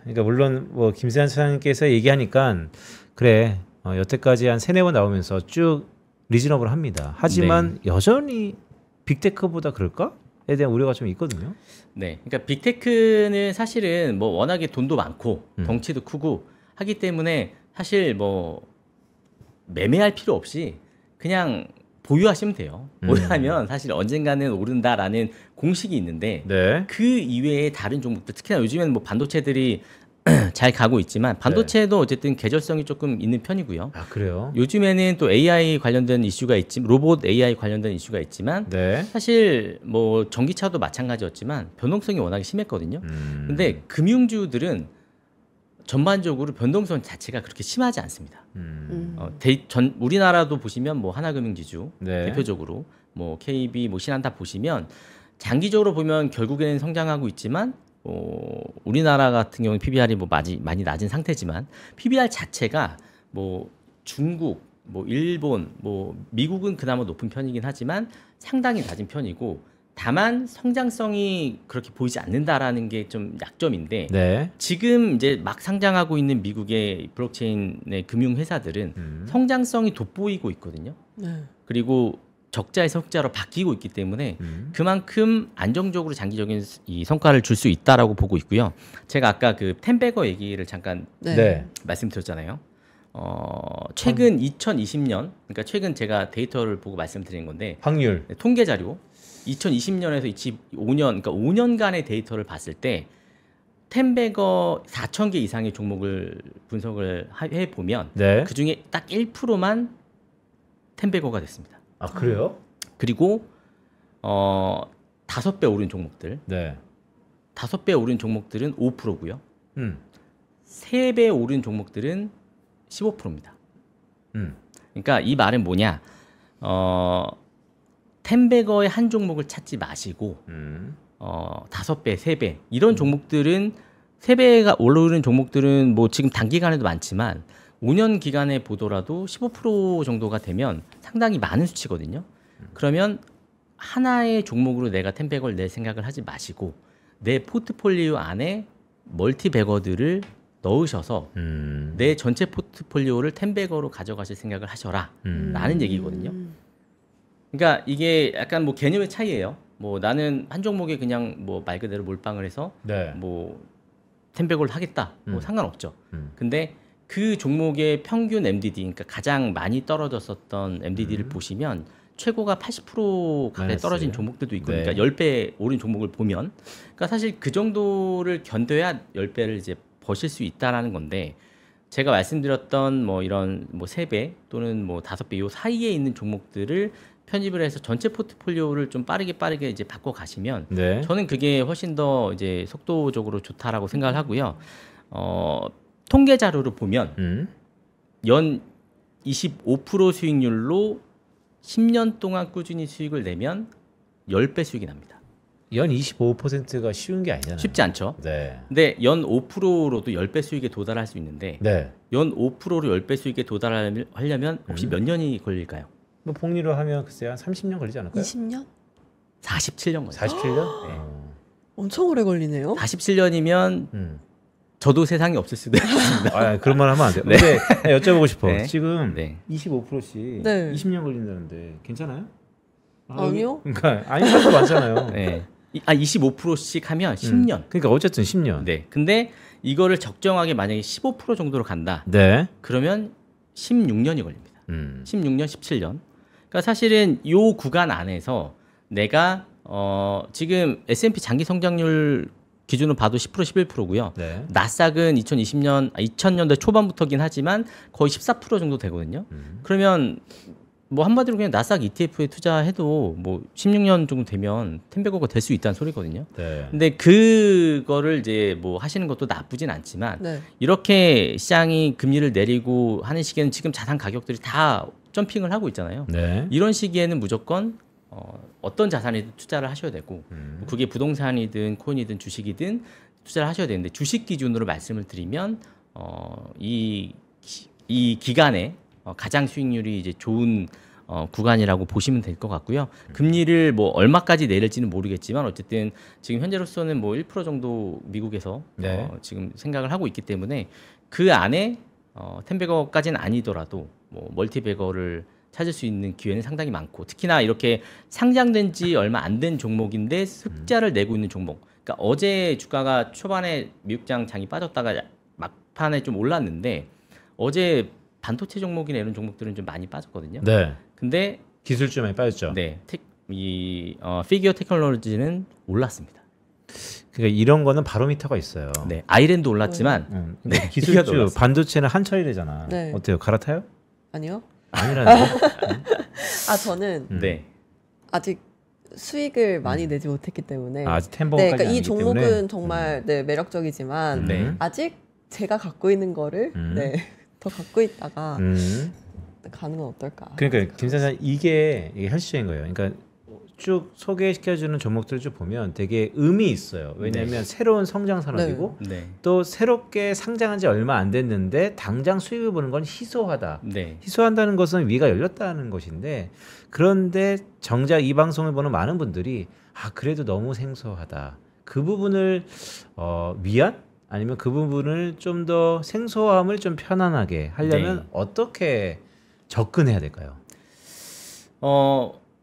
S2: 그러니까 물론 뭐 김세환 차장님께서 얘기하니까 그래 여태까지 한 3-4번 나오면서 쭉 리즈너블 합니다. 하지만 여전히 빅테크보다 그럴까?에 대한 우려가 좀 있거든요.
S3: 네. 그러니까 빅테크는 사실은 뭐 워낙에 돈도 많고 덩치도 크고 하기 때문에 사실 뭐 매매할 필요 없이 그냥 보유하시면 돼요. 보유하면 사실 언젠가는 오른다라는 공식이 있는데
S2: 네.
S3: 그 이외에 다른 종목들, 특히나 요즘에는 뭐 반도체들이 잘 가고 있지만 반도체도 어쨌든 계절성이 조금 있는 편이고요.
S2: 아 그래요?
S3: 요즘에는 또 AI 관련된 이슈가 있지만, 로봇 AI 관련된 이슈가 있지만
S2: 네.
S3: 사실 뭐 전기차도 마찬가지였지만 변동성이 워낙에 심했거든요. 근데 금융주들은 전반적으로 변동성 자체가 그렇게 심하지 않습니다. 우리나라도 보시면 뭐 하나금융지주
S2: 네.
S3: 대표적으로 뭐 KB, 뭐 신한다 보시면 장기적으로 보면 결국에는 성장하고 있지만 우리나라 같은 경우는 PBR이 뭐 많이 낮은 상태지만 PBR 자체가 뭐 중국, 뭐 일본, 뭐 미국은 그나마 높은 편이긴 하지만 상당히 낮은 편이고, 다만 성장성이 그렇게 보이지 않는다라는 게 좀 약점인데
S2: 네.
S3: 지금 이제 막 상장하고 있는 미국의 블록체인의 금융 회사들은 성장성이 돋보이고 있거든요.
S1: 네.
S3: 그리고 적자에서 흑자로 바뀌고 있기 때문에 그만큼 안정적으로 장기적인 이 성과를 줄 수 있다라고 보고 있고요. 제가 아까 그 텐베거 얘기를 잠깐
S2: 네.
S3: 말씀드렸잖아요. 최근 2020년, 그러니까 최근 제가 데이터를 보고 말씀드린 건데
S2: 확률.
S3: 통계 자료 2020년에서 2025년, 그러니까 5년간의 데이터를 봤을 때 텐베거 4,000개 이상의 종목을 분석을 해 보면
S2: 네.
S3: 그 중에 딱 1%만 텐베거가 됐습니다.
S2: 아 그래요?
S3: 그리고 5배 오른 종목들,
S2: 네.
S3: 5배 오른 종목들은 5%고요. 3배 오른 종목들은 15%입니다. 그러니까 이 말은 뭐냐? 텐베거의 한 종목을 찾지 마시고 5배, 3배 이런 종목들은 3배가 오르는 종목들은 뭐 지금 단기간에도 많지만 5년 기간에 보더라도 15% 정도가 되면 상당히 많은 수치거든요. 그러면 하나의 종목으로 내가 텐베거를 낼 생각을 하지 마시고 내 포트폴리오 안에 멀티베거들을 넣으셔서 내 전체 포트폴리오를 텐베거로 가져가실 생각을 하셔라 라는 얘기거든요. 그러니까 이게 약간 뭐 개념의 차이예요. 뭐 나는 한 종목에 그냥 뭐 말 그대로 몰빵을 해서
S2: 네.
S3: 뭐 텐베거를 하겠다. 뭐 상관없죠. 근데 그 종목의 평균 MDD, 그러니까 가장 많이 떨어졌었던 MDD를 보시면 최고가 80% 가까이 떨어진 종목들도 있고,
S2: 네.
S3: 그러니까 10배 오른 종목을 보면, 그러니까 사실 그 정도를 견뎌야 10배를 이제 버실 수 있다라는 건데, 제가 말씀드렸던 뭐 이런 뭐 3배 또는 뭐 5배 요 사이에 있는 종목들을 편입을 해서 전체 포트폴리오를 좀 빠르게 이제 바꿔 가시면
S2: 네.
S3: 저는 그게 훨씬 더 이제 속도적으로 좋다라고 생각을 하고요. 통계 자료를 보면 연 25% 수익률로 10년 동안 꾸준히 수익을 내면 10배 수익이 납니다.
S2: 연 25%가 쉬운 게 아니잖아요.
S3: 쉽지 않죠.
S2: 네.
S3: 근데 연 5%로도 10배 수익에 도달할 수 있는데
S2: 네.
S3: 연 5%로 10배 수익에 도달하려면 혹시 몇 년이 걸릴까요?
S2: 뭐 복리로 하면 글쎄 한 30년 걸리지 않을까요?
S1: 20년?
S3: 47년 걸려요.
S2: 47년?
S3: 네.
S1: 엄청 오래 걸리네요.
S3: 47년이면 저도 세상에 없을 수도 있습니다.
S2: 아, 그런 말 하면 안 돼요.
S3: 네.
S2: 근데 여쭤보고 싶어.
S3: 네.
S2: 지금
S3: 네.
S2: 25%씩
S1: 네.
S2: 20년 걸린다는데 괜찮아요?
S1: 아니요.
S2: 그러니까 아닌 사람도 많잖아요.
S3: 네. 25%씩 하면 10년.
S2: 그러니까 어쨌든 10년.
S3: 네. 근데 이거를 적정하게 만약에 15% 정도로 간다.
S2: 네.
S3: 그러면 16년이 걸립니다. 16년, 17년. 그러니까 사실은 이 구간 안에서 내가 지금 S&P 장기 성장률 기준으로 봐도 10% 11%고요.
S2: 네.
S3: 나스닥은 2020년대 초반부터긴 하지만 거의 14% 정도 되거든요. 그러면 뭐 한마디로 그냥 나스닥 ETF에 투자해도 뭐 16년 정도 되면 10배거가 될 수 있다는 소리거든요.
S2: 네.
S3: 근데 그거를 이제 뭐 하시는 것도 나쁘진 않지만
S1: 네.
S3: 이렇게 시장이 금리를 내리고 하는 시기에는 지금 자산 가격들이 다 점핑을 하고 있잖아요.
S2: 네.
S3: 이런 시기에는 무조건 어떤 자산이든 투자를 하셔야 되고 그게 부동산이든 코인이든 주식이든 투자를 하셔야 되는데 주식 기준으로 말씀을 드리면 이 기간에 가장 수익률이 이제 좋은 구간이라고 보시면 될 것 같고요. 금리를 뭐 얼마까지 내릴지는 모르겠지만 어쨌든 지금 현재로서는 뭐 1% 정도 미국에서
S2: 네.
S3: 지금 생각을 하고 있기 때문에 그 안에 10배거까지는 아니더라도 뭐 멀티배거를 찾을 수 있는 기회는 상당히 많고 특히나 이렇게 상장된 지 얼마 안 된 종목인데 흑자를 내고 있는 종목. 그러니까 어제 주가가 초반에 미국장 장이 빠졌다가 막판에 좀 올랐는데 어제 반도체 종목이나 이런 종목들은 좀 많이 빠졌거든요.
S2: 네.
S3: 근데
S2: 기술주 많이 빠졌죠.
S3: 네, 피규어 테크놀로지는 올랐습니다.
S2: 그러니까 이런 거는 바로미터가 있어요.
S3: 네, 아이랜드 올랐지만
S2: 근데
S3: 네,
S2: 기술주
S3: 올랐어요.
S2: 반도체는 한철이래잖아.
S1: 네.
S2: 어때요? 갈아타요?
S1: 아니요.
S2: 아니라는 거?
S1: 저는
S3: 네,
S1: 아직 수익을 많이 내지 못했기 때문에.
S2: 아직
S1: 네,
S2: 템버까지
S1: 그러니까 이
S2: 아니기
S1: 종목은
S2: 때문에.
S1: 정말 네, 매력적이지만
S3: 네.
S1: 아직 제가 갖고 있는 거를 네, 더 갖고 있다가 가는 건 어떨까?
S2: 그러니까 김 사장 이게 헬스적인 거예요. 그러니까 쭉 소개시켜주는 종목들을 쭉 보면 되게 의미 있어요. 왜냐하면 새로운 성장 산업이고
S3: 네,
S2: 또 새롭게 상장한 지 얼마 안 됐는데 당장 수익을 보는 건 희소하다.
S3: 네,
S2: 희소한다는 것은 위가 열렸다는 것인데 그런데 정작 이 방송을 보는 많은 분들이 그래도 너무 생소하다. 그 부분을 위안? 아니면 그 부분을 좀 더 생소함을 좀 편안하게 하려면
S3: 네.
S2: 어떻게 접근해야 될까요?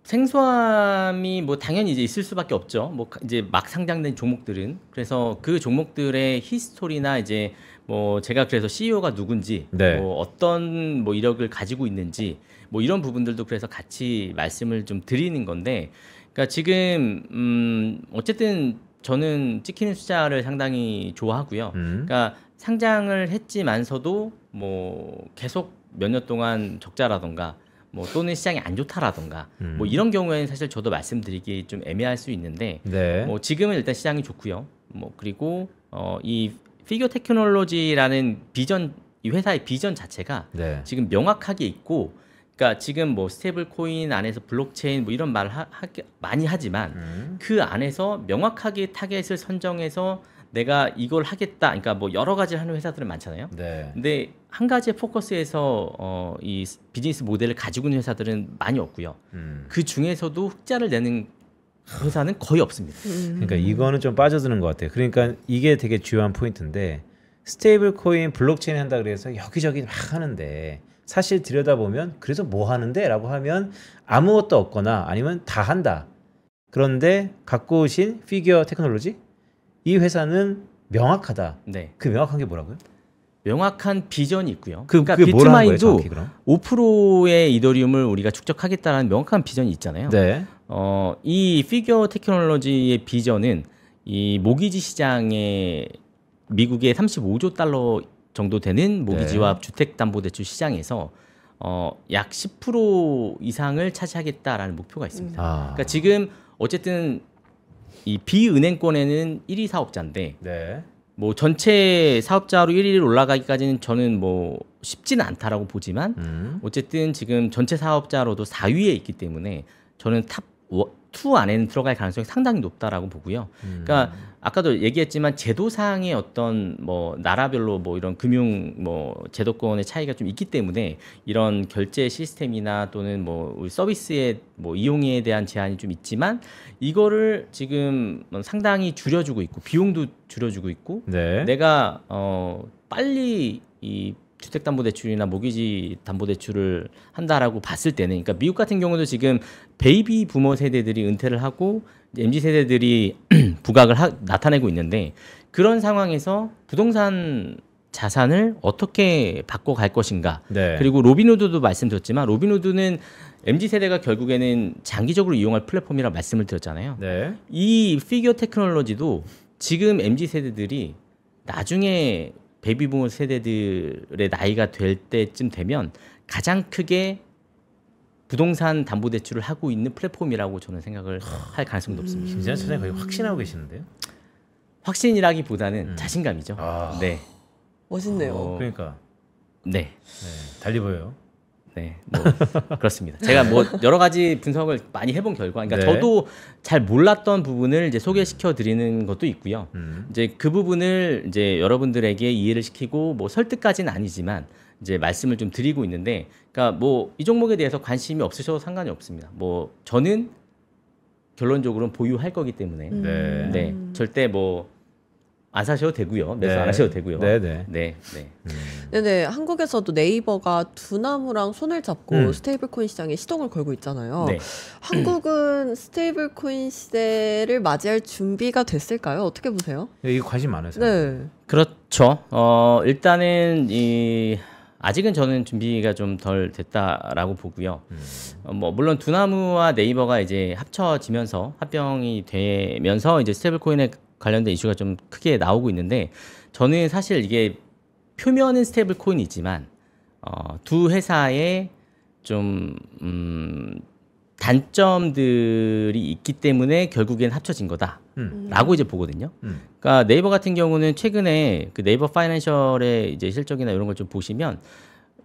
S3: 생소함이 뭐 당연히 이제 있을 수밖에 없죠. 뭐 이제 막 상장된 종목들은 그래서 그 종목들의 히스토리나 이제 뭐 제가 그래서 CEO가 누군지
S2: 네.
S3: 뭐 어떤 뭐 이력을 가지고 있는지 뭐 이런 부분들도 그래서 같이 말씀을 좀 드리는 건데 그러니까 지금 어쨌든 저는 찍히는 숫자를 상당히 좋아하고요. 그러니까 상장을 했지만서도 뭐 계속 몇 년 동안 적자라던가 뭐 또는 시장이 안 좋다라던가 뭐 이런 경우에는 사실 저도 말씀드리기 좀 애매할 수 있는데
S2: 네.
S3: 뭐 지금은 일단 시장이 좋고요. 뭐 그리고 이 피규어 테크놀로지라는 비전 이 회사의 비전 자체가
S2: 네.
S3: 지금 명확하게 있고 그러니까 지금 뭐 스테이블 코인 안에서 블록체인 뭐 이런 말을 많이 하지만 그 안에서 명확하게 타겟을 선정해서 내가 이걸 하겠다. 그러니까 뭐 여러 가지를 하는 회사들은 많잖아요.
S2: 네.
S3: 근데 한 가지에 포커스해서 이 비즈니스 모델을 가지고 있는 회사들은 많이 없고요. 그 중에서도 흑자를 내는 회사는 거의 없습니다.
S2: 그러니까 이거는 좀 빠져드는 것 같아요. 그러니까 이게 되게 주요한 포인트인데 스테이블 코인 블록체인 한다 그래서 여기저기 막 하는데 사실 들여다보면 그래서 뭐 하는데? 라고 하면 아무것도 없거나 아니면 다 한다. 그런데 갖고 오신 피규어 테크놀로지? 이 회사는 명확하다.
S3: 네.
S2: 그 명확한 게 뭐라고요?
S3: 명확한 비전이 있고요.
S2: 그러니까
S3: 그러니까
S2: 뭘 하는 거예요,
S3: 비트마인도
S2: 정확히 그럼?
S3: 5%의 이더리움을 우리가 축적하겠다는 명확한 비전이 있잖아요.
S2: 네.
S3: 이 피규어 테크놀로지의 비전은 이 모기지 시장의 미국의 35조 달러 정도 되는 모기지와 주택담보대출 시장에서 약 10% 이상을 차지하겠다라는 목표가 있습니다. 그러니까 지금 어쨌든 이 비은행권에는 1위 사업자인데
S2: 네.
S3: 뭐 전체 사업자로 1위를 올라가기까지는 저는 뭐 쉽지는 않다라고 보지만 어쨌든 지금 전체 사업자로도 4위에 있기 때문에 저는 탑2 안에는 들어갈 가능성이 상당히 높다라고 보고요. 그러니까 아까도 얘기했지만 제도상의 어떤 뭐 나라별로 뭐 이런 금융 뭐 제도권의 차이가 좀 있기 때문에 이런 결제 시스템이나 또는 뭐 우리 서비스의 뭐 이용에 대한 제한이 좀 있지만 이거를 지금 상당히 줄여주고 있고 비용도 줄여주고 있고
S2: 네.
S3: 내가 빨리 이 주택담보대출이나 모기지 담보대출을 한다라고 봤을 때는 그러니까 미국 같은 경우도 지금 베이비 부머 세대들이 은퇴를 하고 MZ 세대들이 부각을 나타내고 있는데 그런 상황에서 부동산 자산을 어떻게 바꿔갈 것인가.
S2: 네.
S3: 그리고 로빈후드도 말씀드렸지만 로빈후드는 MZ 세대가 결국에는 장기적으로 이용할 플랫폼이라고 말씀을 드렸잖아요.
S2: 네.
S3: 이 피규어 테크놀로지도 지금 MZ 세대들이 나중에 베이비부머 세대들의 나이가 될 때쯤 되면 가장 크게 부동산 담보대출을 하고 있는 플랫폼이라고 저는 생각을 할 가능성이 높습니다.
S2: 김재현 차장이 거의 확신하고 계시는데요?
S3: 확신이라기보다는 자신감이죠.
S2: 아.
S3: 네.
S1: 멋있네요.
S2: 그러니까
S3: 네.
S2: 네, 달리 보여요.
S3: 네, 뭐 그렇습니다. 제가 뭐 여러 가지 분석을 많이 해본 결과, 그러니까
S2: 네.
S3: 저도 잘 몰랐던 부분을 이제 소개시켜 드리는 것도 있고요. 이제 그 부분을 이제 여러분들에게 이해를 시키고 뭐 설득까지는 아니지만 이제 말씀을 좀 드리고 있는데, 그러니까 뭐 이 종목에 대해서 관심이 없으셔도 상관이 없습니다. 뭐 저는 결론적으로는 보유할 거기 때문에
S2: 네.
S3: 네, 절대 뭐 안 사셔도 되고요. 매수
S2: 네.
S3: 안 하셔도 되고요.
S2: 네네.
S3: 네, 네.
S1: 네네, 한국에서도 네이버가 두나무랑 손을 잡고
S2: 음.
S1: 스테이블 코인 시장에 시동을 걸고 있잖아요.
S3: 네.
S1: 한국은 스테이블 코인 시대를 맞이할 준비가 됐을까요? 어떻게 보세요?
S2: 이게 관심 많아요.
S1: 네.
S3: 그렇죠. 일단은 아직은 저는 준비가 좀 덜 됐다라고 보고요. 뭐 물론 두나무와 네이버가 이제 합쳐지면서 합병이 되면서 이제 스테이블 코인에 관련된 이슈가 좀 크게 나오고 있는데, 저는 사실 이게 표면은 스테이블 코인이지만 두 회사의 좀 단점들이 있기 때문에 결국엔 합쳐진 거다라고 이제 보거든요. 그러니까 네이버 같은 경우는 최근에 그 네이버 파이낸셜의 이제 실적이나 이런 걸 좀 보시면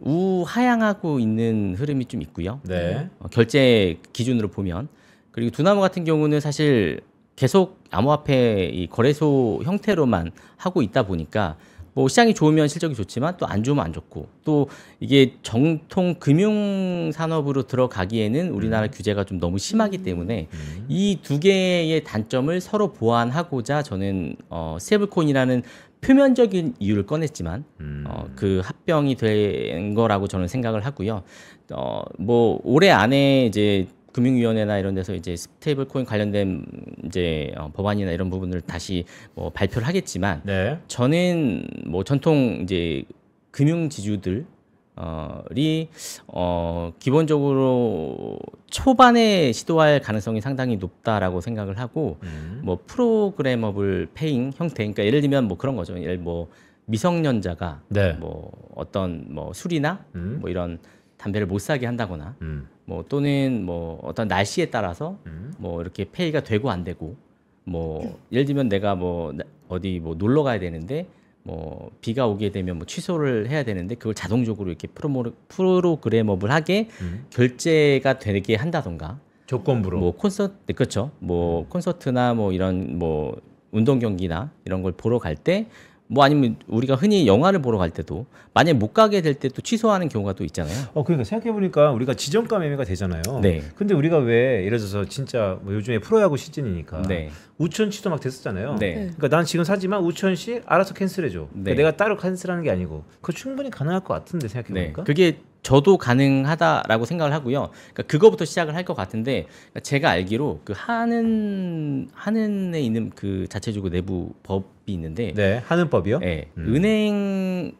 S3: 우하향하고 있는 흐름이 좀 있고요.
S2: 네.
S3: 결제 기준으로 보면. 그리고 두나무 같은 경우는 사실 계속 암호화폐 이 거래소 형태로만 하고 있다 보니까 뭐 시장이 좋으면 실적이 좋지만 또 안 좋으면 안 좋고, 또 이게 정통 금융 산업으로 들어가기에는 우리나라 규제가 좀 너무 심하기 때문에 이 두 개의 단점을 서로 보완하고자 저는 스테이블코인이라는 표면적인 이유를 꺼냈지만 그 합병이 된 거라고 저는 생각을 하고요. 뭐 올해 안에 이제 금융위원회나 이런 데서 이제 스테이블 코인 관련된 이제 법안이나 이런 부분을 다시 뭐 발표를 하겠지만,
S2: 네.
S3: 저는 뭐 전통 이제 금융지주들이 기본적으로 초반에 시도할 가능성이 상당히 높다라고 생각을 하고, 뭐 프로그래머블 페잉 형태, 그러니까 예를 들면 뭐 그런 거죠. 예를 뭐 미성년자가
S2: 네.
S3: 뭐 어떤 뭐 술이나 뭐 이런 담배를 못 사게 한다거나 뭐 또는 뭐 어떤 날씨에 따라서 뭐 이렇게 페이가 되고 안 되고, 뭐 예를 들면 내가 뭐 어디 뭐 놀러 가야 되는데 뭐 비가 오게 되면 뭐 취소를 해야 되는데 그걸 자동적으로 이렇게 프로그래머블하게 결제가 되게 한다던가,
S2: 조건부로.
S3: 뭐 콘서트, 그렇죠. 뭐 콘서트나 뭐 이런 뭐 운동 경기나 이런 걸 보러 갈 때, 뭐 아니면 우리가 흔히 영화를 보러 갈 때도 만약에 못 가게 될 때 또 취소하는 경우가 또 있잖아요.
S2: 그러니까 생각해보니까 우리가 지정가 매매가 되잖아요.
S3: 네.
S2: 근데 우리가 왜 예를 들어서 진짜 뭐 요즘에 프로야구 시즌이니까
S3: 네.
S2: 우천시도 막 됐었잖아요.
S3: 네.
S2: 그러니까 난 지금 사지만 우천시 알아서 캔슬해줘. 그러니까
S3: 네.
S2: 내가 따로 캔슬하는 게 아니고 그거 충분히 가능할 것 같은데
S3: 네,
S2: 생각해보니까.
S3: 그게 저도 가능하다라고 생각을 하고요. 그러니까 그거부터 시작을 할 것 같은데, 그러니까 제가 알기로 그 한은에 있는 그 자체주고 내부 법이 있는데,
S2: 네, 하는 법이요.
S3: 네, 은행이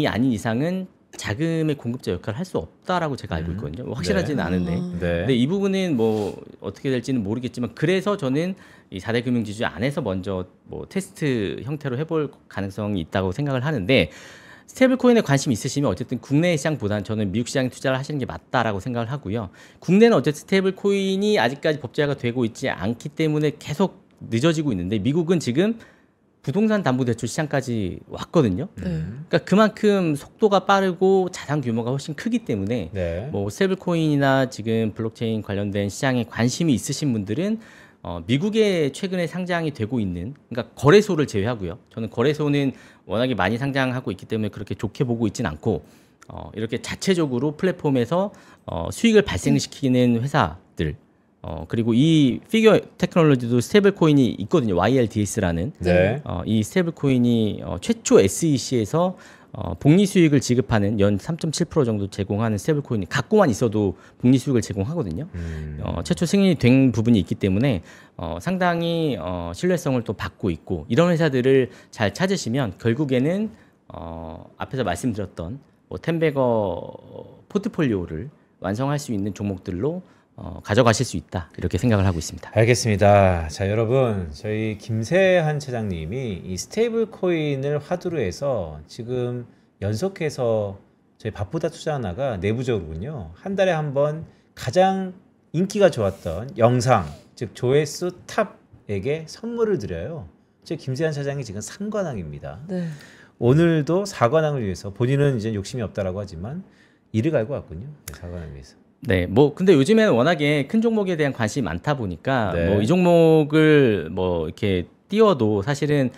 S3: 아닌 이상은 자금의 공급자 역할을 할 수 없다라고 제가 알고 있거든요. 뭐 확실하지는 않은데.
S2: 네.
S3: 근데 이 부분은 뭐 어떻게 될지는 모르겠지만, 그래서 저는 이 4대 금융지주 안에서 먼저 뭐 테스트 형태로 해볼 가능성이 있다고 생각을 하는데, 스테이블 코인에 관심 있으시면 어쨌든 국내 시장보다는 저는 미국 시장에 투자를 하시는 게 맞다라고 생각을 하고요. 국내는 어쨌든 스테이블 코인이 아직까지 법제화가 되고 있지 않기 때문에 계속 늦어지고 있는데, 미국은 지금 부동산 담보대출 시장까지 왔거든요. 그러니까 그만큼 속도가 빠르고 자산 규모가 훨씬 크기 때문에
S2: 네.
S3: 뭐 스테이블 코인이나 지금 블록체인 관련된 시장에 관심이 있으신 분들은 미국에 최근에 상장이 되고 있는, 그러니까 거래소를 제외하고요. 저는 거래소는 워낙에 많이 상장하고 있기 때문에 그렇게 좋게 보고 있진 않고, 이렇게 자체적으로 플랫폼에서 수익을 발생시키는 회사들, 그리고 이 피겨 테크놀로지도 스테이블 코인이 있거든요. YLDS라는.
S2: 네.
S3: 이 스테이블 코인이 최초 SEC에서 복리 수익을 지급하는 연 3.7% 정도 제공하는 스테이블 코인이 갖고만 있어도 복리 수익을 제공하거든요. 최초 승인이 된 부분이 있기 때문에 상당히 신뢰성을 또 받고 있고, 이런 회사들을 잘 찾으시면 결국에는 앞에서 말씀드렸던 뭐 텐베거 포트폴리오를 완성할 수 있는 종목들로 가져가실 수 있다, 이렇게 생각을 하고 있습니다.
S2: 알겠습니다. 자, 여러분, 저희 김세한 차장님이 이 스테이블 코인을 화두로 해서 지금 연속해서 저희 밥보다 투자 하나가 내부적으로군요. 한 달에 한 번 가장 인기가 좋았던 영상, 즉 조회수 탑에게 선물을 드려요. 즉 김세한 차장이 지금 3관왕입니다.
S1: 네.
S2: 오늘도 4관왕을 위해서 본인은 이제 욕심이 없다라고 하지만 이를 갈고 왔군요. 4관왕을 위해서.
S3: 네, 뭐 근데 요즘에는 워낙에 큰 종목에 대한 관심이 많다 보니까
S2: 네.
S3: 뭐 이 종목을 뭐 이렇게 띄워도 사실은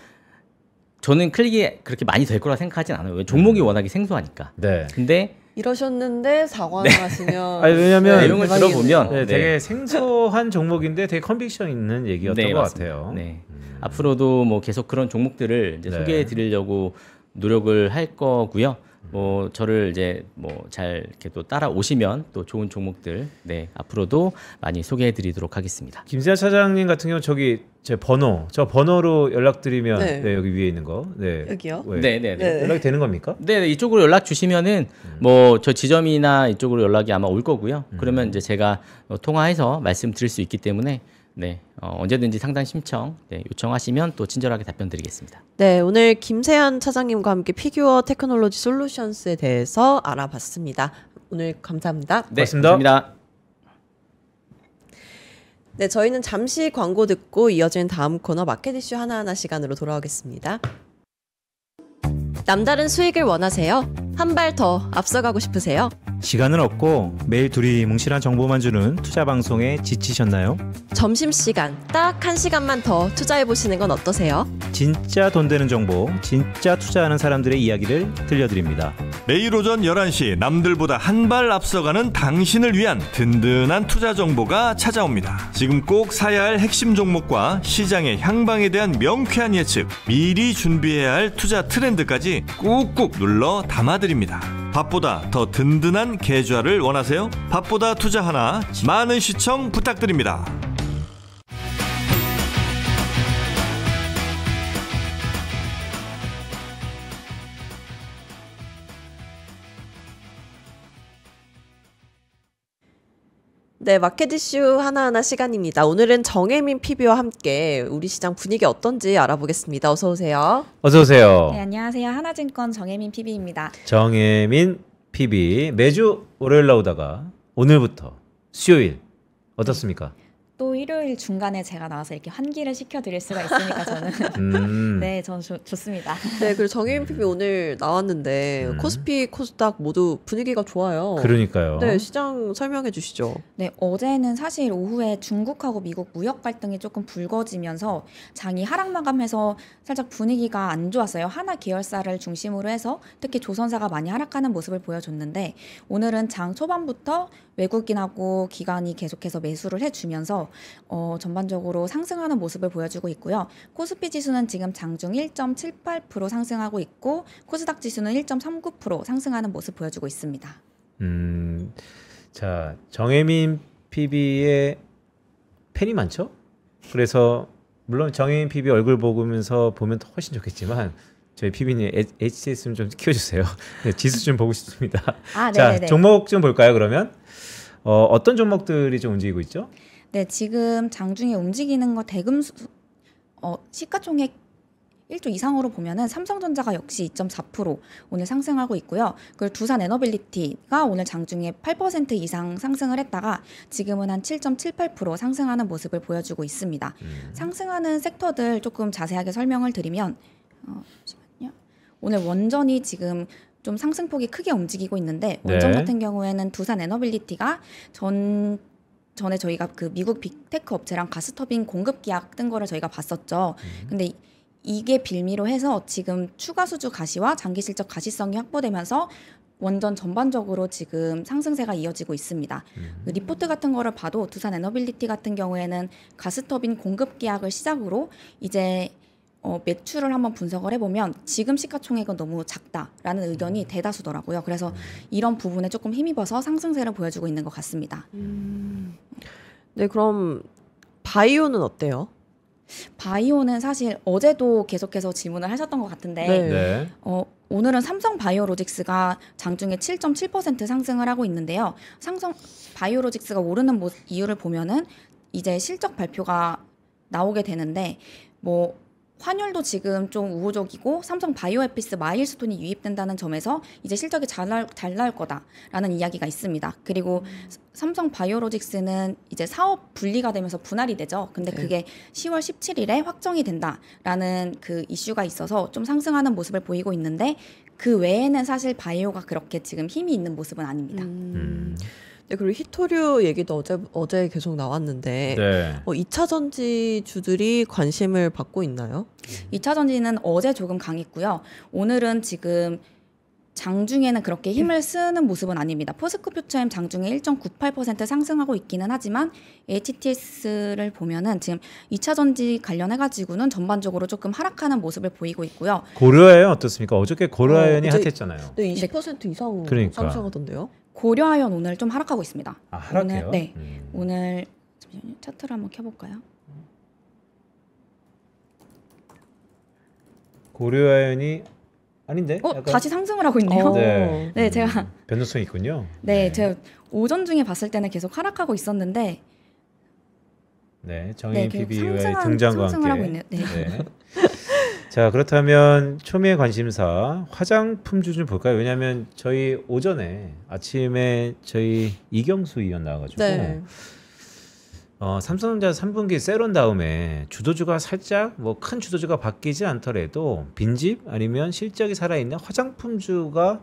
S3: 저는 클릭이 그렇게 많이 될 거라 생각하진 않아요. 왜 종목이 워낙에 생소하니까.
S2: 네.
S3: 근데
S1: 이러셨는데 4관왕 하시면
S2: 아니, 왜냐면
S3: 내용을
S1: 대박이겠네요.
S3: 들어보면
S2: 네, 되게 생소한 종목인데 되게 컨빅션 있는 얘기였던
S3: 네,
S2: 것
S3: 맞습니다.
S2: 같아요.
S3: 네. 앞으로도 뭐 계속 그런 종목들을 이제
S2: 네.
S3: 소개해 드리려고 노력을 할 거고요. 뭐 저를 이제 뭐 잘 이렇게 또 따라오시면 또 좋은 종목들 네, 앞으로도 많이 소개해 드리도록 하겠습니다.
S2: 김세아 차장님 같은 경우 저기 제 번호, 저 번호로 연락드리면
S1: 네.
S2: 네, 여기 위에 있는 거. 네.
S1: 여기요?
S2: 왜?
S3: 네, 네, 네.
S1: 네.
S2: 연락이 되는 겁니까?
S3: 네, 이쪽으로 연락 주시면은 뭐 저 지점이나 이쪽으로 연락이 아마 올 거고요. 그러면 이제 제가 통화해서 말씀드릴 수 있기 때문에 네, 언제든지 상담 신청 네, 요청하시면 또 친절하게 답변 드리겠습니다.
S1: 네, 오늘 김세한 차장님과 함께 피규어 테크놀로지 솔루션스에 대해서 알아봤습니다. 오늘 감사합니다.
S3: 네,
S2: 고맙습니다.
S3: 감사합니다.
S1: 네, 저희는 잠시 광고 듣고 이어지는 다음 코너 마켓 이슈 하나하나 시간으로 돌아오겠습니다. 남다른 수익을 원하세요? 한 발 더 앞서가고 싶으세요?
S2: 시간은 없고 매일 둘이 뭉실한 정보만 주는 투자 방송에 지치셨나요?
S1: 점심시간 딱 1시간만 더 투자해보시는 건 어떠세요?
S2: 진짜 돈 되는 정보, 진짜 투자하는 사람들의 이야기를 들려드립니다.
S4: 매일 오전 11시 남들보다 한 발 앞서가는 당신을 위한 든든한 투자 정보가 찾아옵니다. 지금 꼭 사야 할 핵심 종목과 시장의 향방에 대한 명쾌한 예측, 미리 준비해야 할 투자 트렌드까지 꾹꾹 눌러 담아드립니다. 밥보다 더 든든한 계좌를 원하세요? 밥보다 투자 하나, 많은 시청 부탁드립니다.
S1: 네, 마켓 이슈 하나하나 시간입니다. 오늘은 정혜민 PB와 함께 우리 시장 분위기 어떤지 알아보겠습니다. 어서 오세요.
S2: 어서 오세요.
S5: 네, 안녕하세요. 하나증권 정혜민 PB입니다.
S2: 정혜민 PB 매주 월요일 나오다가 오늘부터 수요일 어떻습니까?
S5: 또 일요일 중간에 제가 나와서 이렇게 환기를 시켜드릴 수가 있으니까 저는 네, 저는 좋습니다.
S1: 네, 그리고 정혜민 PB 오늘 나왔는데 코스피, 코스닥 모두 분위기가 좋아요.
S2: 그러니까요.
S1: 네, 시장 설명해 주시죠.
S5: 네, 어제는 사실 오후에 중국하고 미국 무역 갈등이 조금 불거지면서 장이 하락 마감해서 살짝 분위기가 안 좋았어요. 하나 계열사를 중심으로 해서 특히 조선사가 많이 하락하는 모습을 보여줬는데 오늘은 장 초반부터 외국인하고 기관이 계속해서 매수를 해주면서 전반적으로 상승하는 모습을 보여주고 있고요. 코스피 지수는 지금 장중 1.78% 상승하고 있고 코스닥 지수는 1.39% 상승하는 모습 보여주고 있습니다.
S2: 자, 정혜민 PB의 팬이 많죠? 그래서 물론 정혜민 PB 얼굴 보면서 보면 훨씬 좋겠지만 저희 PB님 HTS 좀 키워주세요. 네, 지수 좀 보고 싶습니다.
S5: 아,
S2: 자,
S5: 네네네.
S2: 종목 좀 볼까요? 그러면 어떤 종목들이 좀 움직이고 있죠?
S5: 네, 지금 장중에 움직이는 거 시가총액 1조 이상으로 보면은 삼성전자가 역시 2.4% 오늘 상승하고 있고요. 그리고 두산 에너빌리티가 오늘 장중에 8% 이상 상승을 했다가 지금은 한 7.78% 상승하는 모습을 보여주고 있습니다. 상승하는 섹터들 조금 자세하게 설명을 드리면 잠시만요. 오늘 원전이 지금 좀 상승폭이 크게 움직이고 있는데 원전
S2: 네.
S5: 같은 경우에는 두산 에너빌리티가 전에 저희가 그 미국 빅테크 업체랑 가스터빈 공급 계약 뜬 거를 저희가 봤었죠. 근데 이게 빌미로 해서 지금 추가 수주 가시와 장기 실적 가시성이 확보되면서 원전 전반적으로 지금 상승세가 이어지고 있습니다. 그 리포트 같은 거를 봐도 두산 에너빌리티 같은 경우에는 가스터빈 공급 계약을 시작으로 이제 매출을 한번 분석을 해보면 지금 시가총액은 너무 작다라는 의견이 대다수더라고요. 그래서 이런 부분에 조금 힘입어서 상승세를 보여주고 있는 것 같습니다.
S1: 네, 그럼 바이오는 어때요?
S5: 바이오는 사실 어제도 계속해서 질문을 하셨던 것 같은데
S2: 네.
S5: 오늘은 삼성 바이오로직스가 장중에 7.7% 상승을 하고 있는데요. 삼성 바이오로직스가 오르는 이유를 보면은 이제 실적 발표가 나오게 되는데 뭐 환율도 지금 좀 우호적이고 삼성 바이오에피스 마일스톤이 유입된다는 점에서 이제 실적이 잘 나올 거다라는 이야기가 있습니다. 그리고 삼성 바이오로직스는 이제 사업 분리가 되면서 분할이 되죠. 근데 그게 10월 17일에 확정이 된다라는 그 이슈가 있어서 좀 상승하는 모습을 보이고 있는데 그 외에는 사실 바이오가 그렇게 지금 힘이 있는 모습은 아닙니다.
S1: 네, 그리고 히토류 얘기도 어제 계속 나왔는데
S2: 네.
S1: 2차 전지주들이 관심을 받고 있나요?
S5: 2차 전지는 어제 조금 강했고요. 오늘은 지금 장중에는 그렇게 힘을 쓰는 모습은 아닙니다. 포스코 퓨처엠 장중에 1.98% 상승하고 있기는 하지만 HTS를 보면은 지금 2차 전지 관련해가지고는 전반적으로 조금 하락하는 모습을 보이고 있고요.
S2: 고려아연 어떻습니까? 어저께 고려아연이
S1: 어제-
S2: 핫했잖아요.
S1: 네, 20% 이상
S2: 그러니까.
S1: 상승하던데요.
S5: 고려아연 오늘 좀 하락하고 있습니다.
S2: 아, 하락해요?
S5: 오늘, 네. 오늘 잠시만요. 차트를 한번 켜볼까요?
S2: 고려아연이 아닌데? 약간-
S5: 다시 상승을 하고 있네요.
S2: 네.
S5: 네, 제가
S2: 변동성이 있군요.
S5: 네, 제가 오전 중에 봤을 때는 계속 하락하고 있었는데
S2: 네, 정인
S5: 계속
S2: PB의 등장과
S5: 상승을 하고
S2: 함께.
S5: 있네요. 네.
S2: 네. 자, 그렇다면 초미의 관심사 화장품주 좀 볼까요? 왜냐하면 저희 오전에 아침에 저희 이경수 의원 나와가지고
S1: 네.
S2: 삼성전자 3분기 세론 다음에 주도주가 살짝 뭐 큰 주도주가 바뀌지 않더라도 빈집 아니면 실적이 살아있는 화장품주가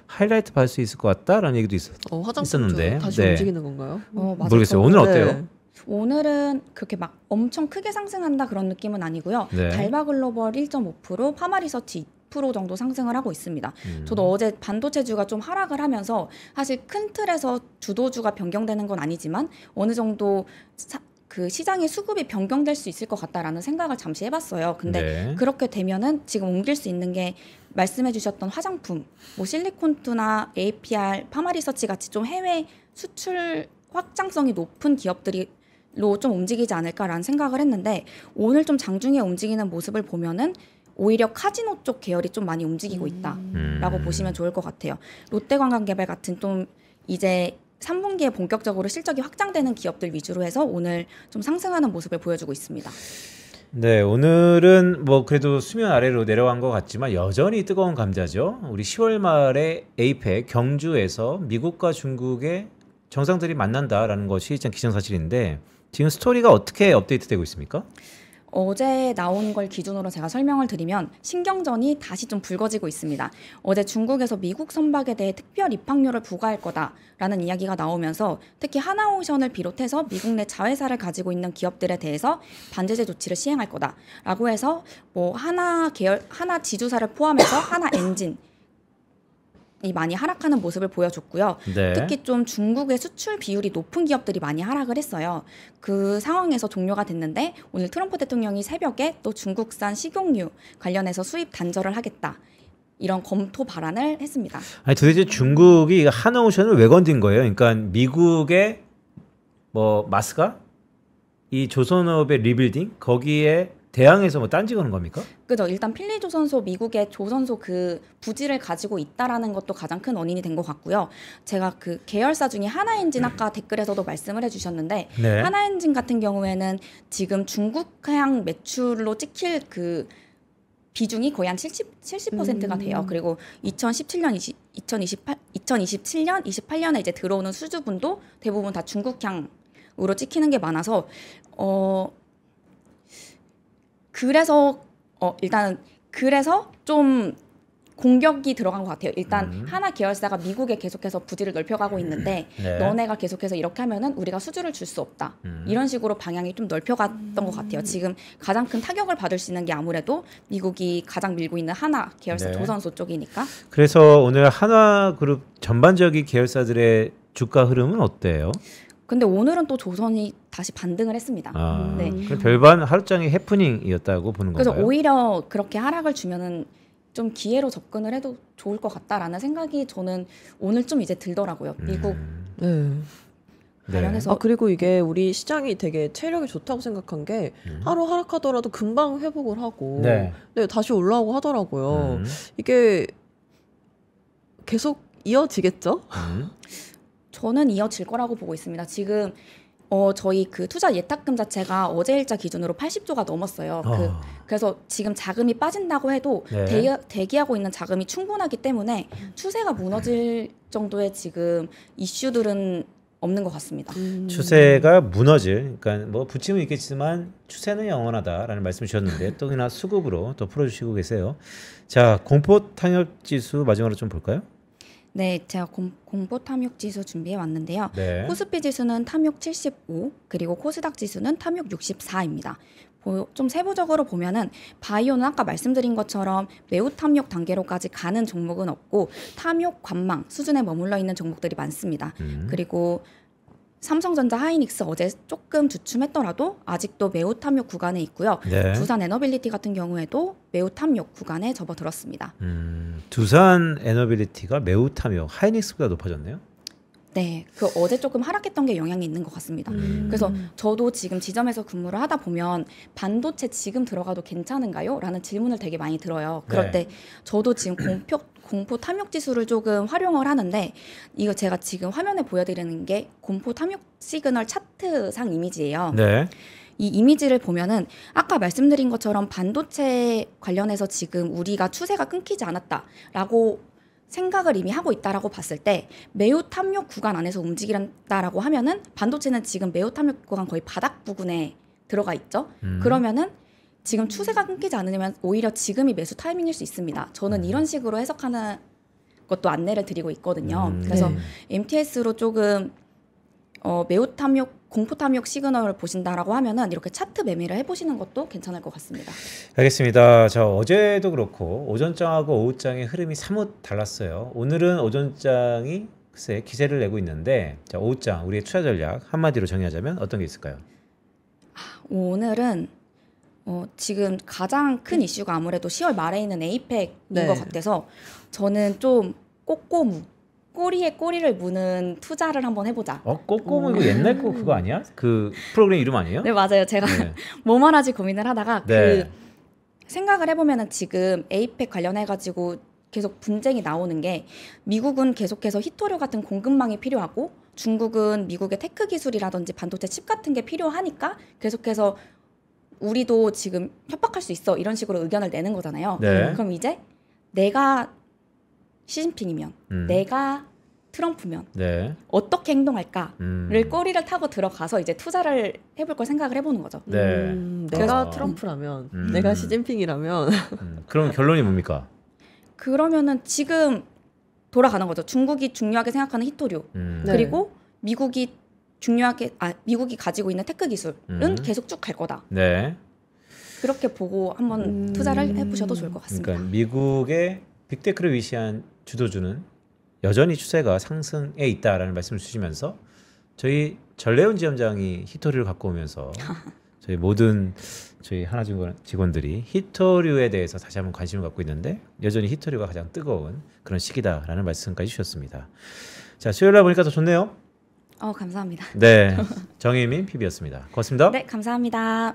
S2: 하이라이트 받을 수 있을 것 같다라는 얘기도
S1: 화장품주
S2: 있었는데
S1: 다시
S2: 네.
S1: 움직이는 건가요?
S5: 맞아요.
S2: 모르겠어요. 오늘 어때요?
S1: 네.
S5: 오늘은 그렇게 막 엄청 크게 상승한다 그런 느낌은 아니고요.
S2: 네.
S5: 달바글로벌 1.5%, 파마리서치 2% 정도 상승을 하고 있습니다. 저도 어제 반도체주가 좀 하락을 하면서 사실 큰 틀에서 주도주가 변경되는 건 아니지만 어느 정도 그 시장의 수급이 변경될 수 있을 것 같다라는 생각을 잠시 해봤어요. 근데
S2: 네.
S5: 그렇게 되면은 지금 옮길 수 있는 게 말씀해주셨던 화장품, 뭐 실리콘투나 APR, 파마리서치 같이 좀 해외 수출 확장성이 높은 기업들이 좀 움직이지 않을까라는 생각을 했는데 오늘 좀 장중에 움직이는 모습을 보면은 오히려 카지노 쪽 계열이 좀 많이 움직이고 있다라고 보시면 좋을 것 같아요. 롯데관광개발 같은 좀 이제 3분기에 본격적으로 실적이 확장되는 기업들 위주로 해서 오늘 좀 상승하는 모습을 보여주고 있습니다.
S2: 네, 오늘은 뭐 그래도 수면 아래로 내려간 것 같지만 여전히 뜨거운 감자죠. 우리 10월 말에 에이펙 경주에서 미국과 중국의 정상들이 만난다라는 것이 일단 기정사실인데 지금 스토리가 어떻게 업데이트되고 있습니까?
S5: 어제 나온 걸 기준으로 제가 설명을 드리면 신경전이 다시 좀 불거지고 있습니다. 어제 중국에서 미국 선박에 대해 특별 입항료를 부과할 거다라는 이야기가 나오면서 특히 하나오션을 비롯해서 미국 내 자회사를 가지고 있는 기업들에 대해서 반제재 조치를 시행할 거다라고 해서 뭐 하나 지주사를 포함해서 하나 엔진 이 많이 하락하는 모습을 보여줬고요.
S2: 네.
S5: 특히 좀 중국의 수출 비율이 높은 기업들이 많이 하락을 했어요. 그 상황에서 종료가 됐는데 오늘 트럼프 대통령이 새벽에 또 중국산 식용유 관련해서 수입 단절을 하겠다. 이런 검토 발언을 했습니다.
S2: 아니 도대체 중국이 하나오션을 왜 건든 거예요? 그러니까 미국의 뭐 마스가 이 조선업의 리빌딩 거기에 대항해서 뭐 딴지 거는 겁니까?
S5: 그죠. 일단 필리조선소 미국의 조선소 그 부지를 가지고 있다라는 것도 가장 큰 원인이 된 것 같고요. 제가 그 계열사 중에 하나엔진 아까 댓글에서도 말씀을 해주셨는데
S2: 네.
S5: 하나엔진 같은 경우에는 지금 중국향 매출로 찍힐 그 비중이 거의 한 70%가 돼요. 그리고 2017년, 28년에 이제 들어오는 수주분도 대부분 다 중국향으로 찍히는 게 많아서 그래서 좀 공격이 들어간 것 같아요. 일단 하나 계열사가 미국에 계속해서 부지를 넓혀가고 있는데
S2: 네.
S5: 너네가 계속해서 이렇게 하면은 우리가 수주를 줄 수 없다. 이런 식으로 방향이 좀 넓혀갔던 것 같아요. 지금 가장 큰 타격을 받을 수 있는 게 아무래도 미국이 가장 밀고 있는 하나 계열사
S2: 네.
S5: 조선소 쪽이니까.
S2: 그래서 오늘 한화그룹 전반적인 계열사들의 주가 흐름은 어때요?
S5: 근데 오늘은 또 조선이 다시 반등을 했습니다.
S2: 아,
S5: 네.
S2: 그럼 별반 하루장의 해프닝이었다고 보는
S5: 그래서
S2: 건가요?
S5: 오히려 그렇게 하락을 주면은 좀 기회로 접근을 해도 좋을 것 같다라는 생각이 저는 오늘 좀 이제 들더라고요. 미국
S1: 네.
S5: 관련해서.
S1: 그리고 이게 우리 시장이 되게 체력이 좋다고 생각한 게 하루 하락하더라도 금방 회복을 하고
S2: 네.
S1: 다시 올라오고 하더라고요.
S2: 음.
S1: 이게 계속 이어지겠죠?
S5: 저는 이어질 거라고 보고 있습니다. 지금 저희 그 투자 예탁금 자체가 어제 일자 기준으로 80조가 넘었어요. 그래서 지금 자금이 빠진다고 해도
S2: 네.
S5: 대기하고 있는 자금이 충분하기 때문에 추세가 무너질 정도의 지금 이슈들은 없는 것 같습니다.
S2: 추세가 무너질, 그러니까 뭐 부침은 있겠지만 추세는 영원하다라는 말씀 주셨는데 또 그냥 수급으로 또 풀어주시고 계세요. 자, 공포 탐욕 지수 마지막으로 좀 볼까요?
S5: 네, 제가 공포 탐욕 지수 준비해 왔는데요.
S2: 네.
S5: 코스피 지수는 탐욕 75, 그리고 코스닥 지수는 탐욕 64입니다. 좀 세부적으로 보면은 바이오는 아까 말씀드린 것처럼 매우 탐욕 단계로까지 가는 종목은 없고 탐욕 관망 수준에 머물러 있는 종목들이 많습니다. 그리고 삼성전자, 하이닉스 어제 조금 주춤했더라도 아직도 매우 탐욕 구간에 있고요.
S2: 네.
S5: 두산 에너빌리티 같은 경우에도 매우 탐욕 구간에 접어들었습니다.
S2: 두산 에너빌리티가 매우 탐욕, 하이닉스보다 높아졌네요.
S5: 네, 그 어제 조금 하락했던 게 영향이 있는 것 같습니다. 그래서 저도 지금 지점에서 근무를 하다 보면 반도체 지금 들어가도 괜찮은가요? 라는 질문을 되게 많이 들어요. 그럴
S2: 네.
S5: 때 저도 지금 공포 탐욕 지수를 조금 활용을 하는데 이거 제가 지금 화면에 보여드리는 게 공포 탐욕 시그널 차트상 이미지예요.
S2: 네.
S5: 이 이미지를 보면은 아까 말씀드린 것처럼 반도체 관련해서 지금 우리가 추세가 끊기지 않았다라고 생각을 이미 하고 있다라고 봤을 때 매우 탐욕 구간 안에서 움직인다라고 하면은 반도체는 지금 매우 탐욕 구간 거의 바닥 부근에 들어가 있죠. 그러면은 지금 추세가 끊기지 않으면 오히려 지금이 매수 타이밍일 수 있습니다. 저는 이런 식으로 해석하는 것도 안내를 드리고 있거든요. 그래서 MTS로 조금 매우 탐욕, 공포 탐욕 시그널을 보신다라고 하면은 이렇게 차트 매매를 해보시는 것도 괜찮을 것 같습니다.
S2: 알겠습니다. 자, 어제도 그렇고 오전장하고 오후장의 흐름이 사뭇 달랐어요. 오늘은 오전장이 글쎄 기세를 내고 있는데 자, 오후장 우리의 투자 전략 한마디로 정의하자면 어떤 게 있을까요?
S5: 오늘은 지금 가장 큰 이슈가 아무래도 10월 말에 있는 에이펙인
S1: 네.
S5: 것 같아서 저는 좀 꼬꼬무 꼬리에 꼬리를 무는 투자를 한번 해보자.
S2: 꼬꼬무 이거 옛날 거 그거 아니야? 그 프로그램 이름 아니에요?
S5: 네, 맞아요. 제가
S2: 네.
S5: 뭐 말하지 고민을 하다가
S2: 네.
S5: 그 생각을 해보면은 지금 에이펙 관련해가지고 계속 분쟁이 나오는 게 미국은 계속해서 히토류 같은 공급망이 필요하고 중국은 미국의 테크 기술이라든지 반도체 칩 같은 게 필요하니까 계속해서 우리도 지금 협박할 수 있어 이런 식으로 의견을 내는 거잖아요.
S2: 네.
S5: 그럼 이제 내가 시진핑이면 내가 트럼프면
S2: 네.
S5: 어떻게 행동할까를 꼬리를 타고 들어가서 이제 투자를 해볼 걸 생각을 해보는 거죠.
S2: 네.
S1: 내가
S2: 어.
S1: 트럼프라면, 내가 시진핑이라면
S2: 그럼 결론이 뭡니까?
S5: 그러면은 지금 돌아가는 거죠. 중국이 중요하게 생각하는 히토류
S2: 네.
S5: 그리고 미국이 미국이 가지고 있는 테크 기술은 계속 쭉 갈 거다.
S2: 네.
S5: 그렇게 보고 한번 투자를 해보셔도 좋을 것 같습니다.
S2: 그러니까 미국의 빅테크를 위시한 주도주는 여전히 추세가 상승에 있다라는 말씀을 주시면서 저희 전래훈 지점장이 히토류를 갖고 오면서 저희 모든 저희 하나증권 직원들이 히토류에 대해서 다시 한번 관심을 갖고 있는데 여전히 히토류가 가장 뜨거운 그런 시기다라는 말씀까지 주셨습니다. 자, 수요일날 보니까 더 좋네요.
S5: 감사합니다.
S2: 네, 정혜민 PB였습니다. 고맙습니다.
S5: 네, 감사합니다.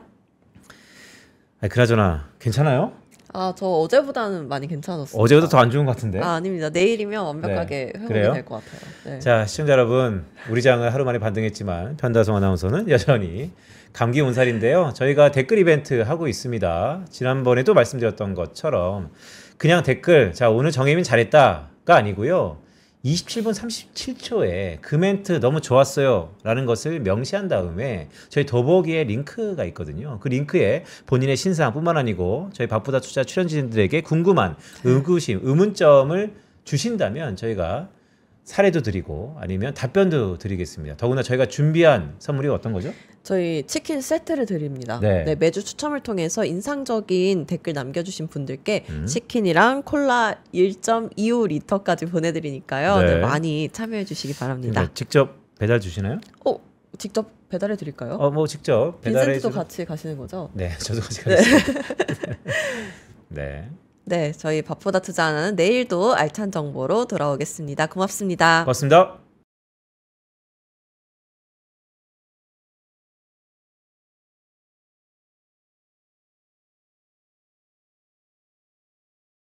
S2: 그나저나 괜찮아요?
S1: 저 어제보다는 많이 괜찮았어요.
S2: 어제보다 더 안 좋은 것 같은데.
S1: 아닙니다. 내일이면 완벽하게
S2: 네.
S1: 회복이
S2: 그래요?
S1: 될 것 같아요. 네.
S2: 자, 시청자 여러분, 우리 장을 하루 만에 반등했지만 편다송 아나운서는 여전히 감기 온살인데요. 저희가 댓글 이벤트 하고 있습니다. 지난번에도 말씀드렸던 것처럼 그냥 댓글, 자, 오늘 정혜민 잘했다가 아니고요. 27분 37초에 그 멘트 너무 좋았어요 라는 것을 명시한 다음에 저희 더보기에 링크가 있거든요. 그 링크에 본인의 신상뿐만 아니고 저희 바쁘다 투자 출연진들에게 궁금한 의구심, 의문점을 주신다면 저희가 사례도 드리고 아니면 답변도 드리겠습니다. 더구나 저희가 준비한 선물이 어떤 거죠?
S1: 저희 치킨 세트를 드립니다.
S2: 네.
S1: 네, 매주 추첨을 통해서 인상적인 댓글 남겨주신 분들께 치킨이랑 콜라 1.25리터까지 보내드리니까요.
S2: 네.
S1: 네, 많이 참여해 주시기 바랍니다.
S2: 그러니까 직접 배달 주시나요?
S1: 직접 배달해 드릴까요?
S2: 뭐 직접 배달해
S1: 빈센트도
S2: 주는-
S1: 같이 가시는 거죠?
S2: 네, 저도 같이 가겠습니다. 네.
S1: 네, 저희 바쁘다 투자하는 내일도 알찬 정보로 돌아오겠습니다. 고맙습니다.
S2: 고맙습니다.